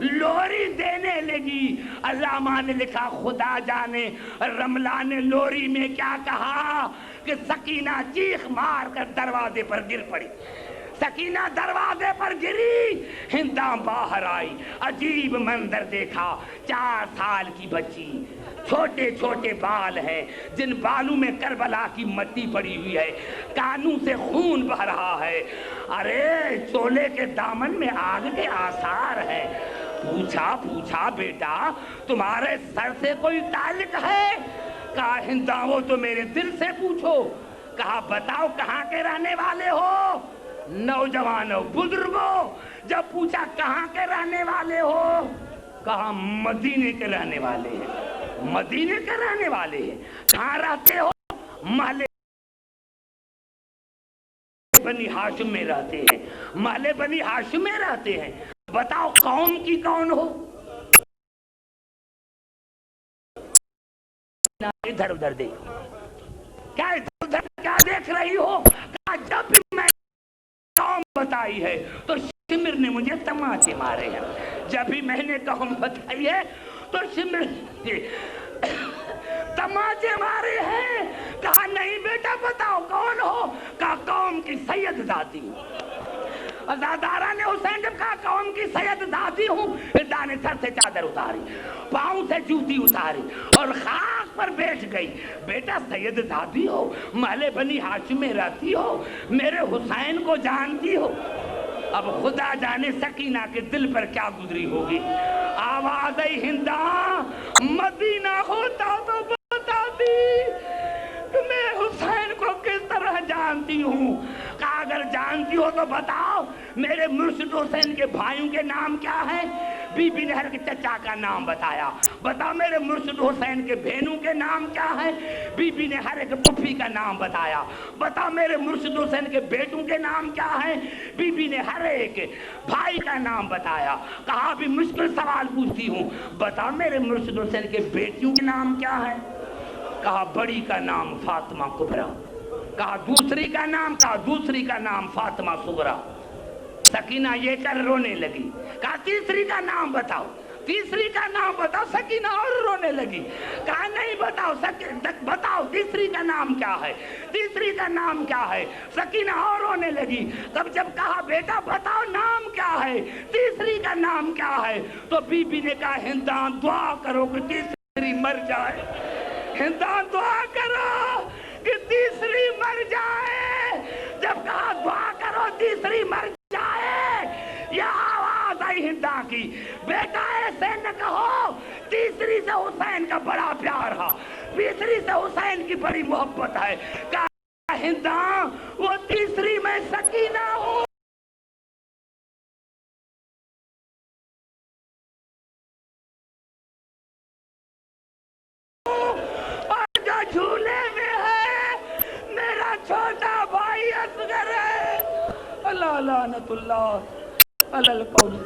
لوری دینے لگی. علامہ نے لکھا خدا جانے رملہ نے لوری میں کیا کہا کہ سکینہ چیخ مار کر دروازے پر گر پڑی. سکینہ دروازے پر گری, ہنداں باہر آئی. عجیب منظر دیکھا, 4 سال کی بچی, چھوٹے چھوٹے بال ہیں جن بالوں میں کربلا کی مٹی پڑی ہوئی ہے, کانوں سے خون بہ رہا ہے. ارے چولے کے دامن میں آگ کے آثار ہیں. پوچھا بیٹا تمہارے سر سے کوئی تعلق ہے؟ کہا ہنداں وہ تو میرے دل سے پوچھو. کہا بتاؤ کہاں کے رہنے والے ہو؟ نوجوانوں بزرگوں جب پوچھا کہاں کے رہنے والے ہو, کہا مدینے کے رہنے والے ہیں. مدینے کے رہنے والے ہیں, کہاں رہتے ہو؟ محلے بنی ہاشم میں رہتے ہیں. محلے بنی ہاشم میں رہتے ہیں. بتاؤ قوم کی کون ہو؟ ادھر ادھر دیکھ, کیا ادھر ادھر کیا دیکھ رہی ہو؟ کہا جب بھی میں قوم بتائی ہے تو شمر نے مجھے تماچے مارے ہیں. جب بھی میں نے قوم بتائی ہے تو شمر نے تماچے مارے ہیں. کہا نہیں بیٹا بتاؤ کون ہو؟ کہا قوم کی سید ذاتی. عزادارہ نے حسین جب کہا قوم کی سید ذاتی ہوں, دانے سر سے چادر اتاری, پاؤں سے جوتی اتاری اور خاک پر بیٹھ گئی. بیٹا سید ذاتی ہو, محلے بنی ہاشم میں رہتی ہو, میرے حسین کو جانتی ہو. اب خدا جانے سکینہ کے دل پر کیا گزری ہوگی. آواز آئی ہنداں مدینہ ہوتا تو بتاتی کہ میں حسین کو کس طرح جانتی ہوں. کہا اگر جانتی ہو تو بتاؤ میرے مرشد حسین کے بھائیوں کے نام کیا ہیں؟ بی بی نے ہر کے چچا کا نام بتایا. بتاؤ میرے مرشد حسین کے بہنوں کے نام کیا ہیں؟ بی بی نے ہر ایک پھوپھی کا نام بتایا. بتاؤ میرے مرشد حسین کے بیٹوں کے نام کیا ہیں؟ بی بی نے ہر ایک بھائی کا نام بتایا. کہا ابھی مشکل سوال پوچھتی ہوں, بتاؤ میرے مرشد حسین کے بیٹیوں کے نام کیا ہیں؟ کہا بڑی کا نام فاطمہ کبریٰ. کہا دوسری کا نام؟ کہا دوسری کا نام فاطمہ صغریٰ. سکینہ یہ کر رونے لگی. کہا تیسری کا نام بتاؤ, تیسری کا نام بتاؤ. سکینہ اور رونے لگی. کہا نہیں بتاؤ, بتاؤ تیسری کا نام کیا ہے, تیسری کا نام کیا ہے. سکینہ اور رونے لگی. تب جب کہا بیٹا بتاؤ نام کیا ہے, تیسری کا نام کیا ہے, تو بی بی نے کہا ہنداں دعا کرو کہ تیسری مر جائے. ہنداں دعا کرو کہ تیسری مر جائے. جب کہا دعا کرو تیسری مر جائے, یہ آواز آئی ہنداں کی, بیٹا ایسے نہ کہو, تیسری سے حسین کا بڑا پیار ہے, تیسری سے حسین کی بڑی محبت ہے. کہا ہنداں وہ تیسری میں سکینہ ہوں. جھولے میں ہے میرا چھوٹا بھائی اصغر ہے. اللہ لعنت اللہ علی القوم.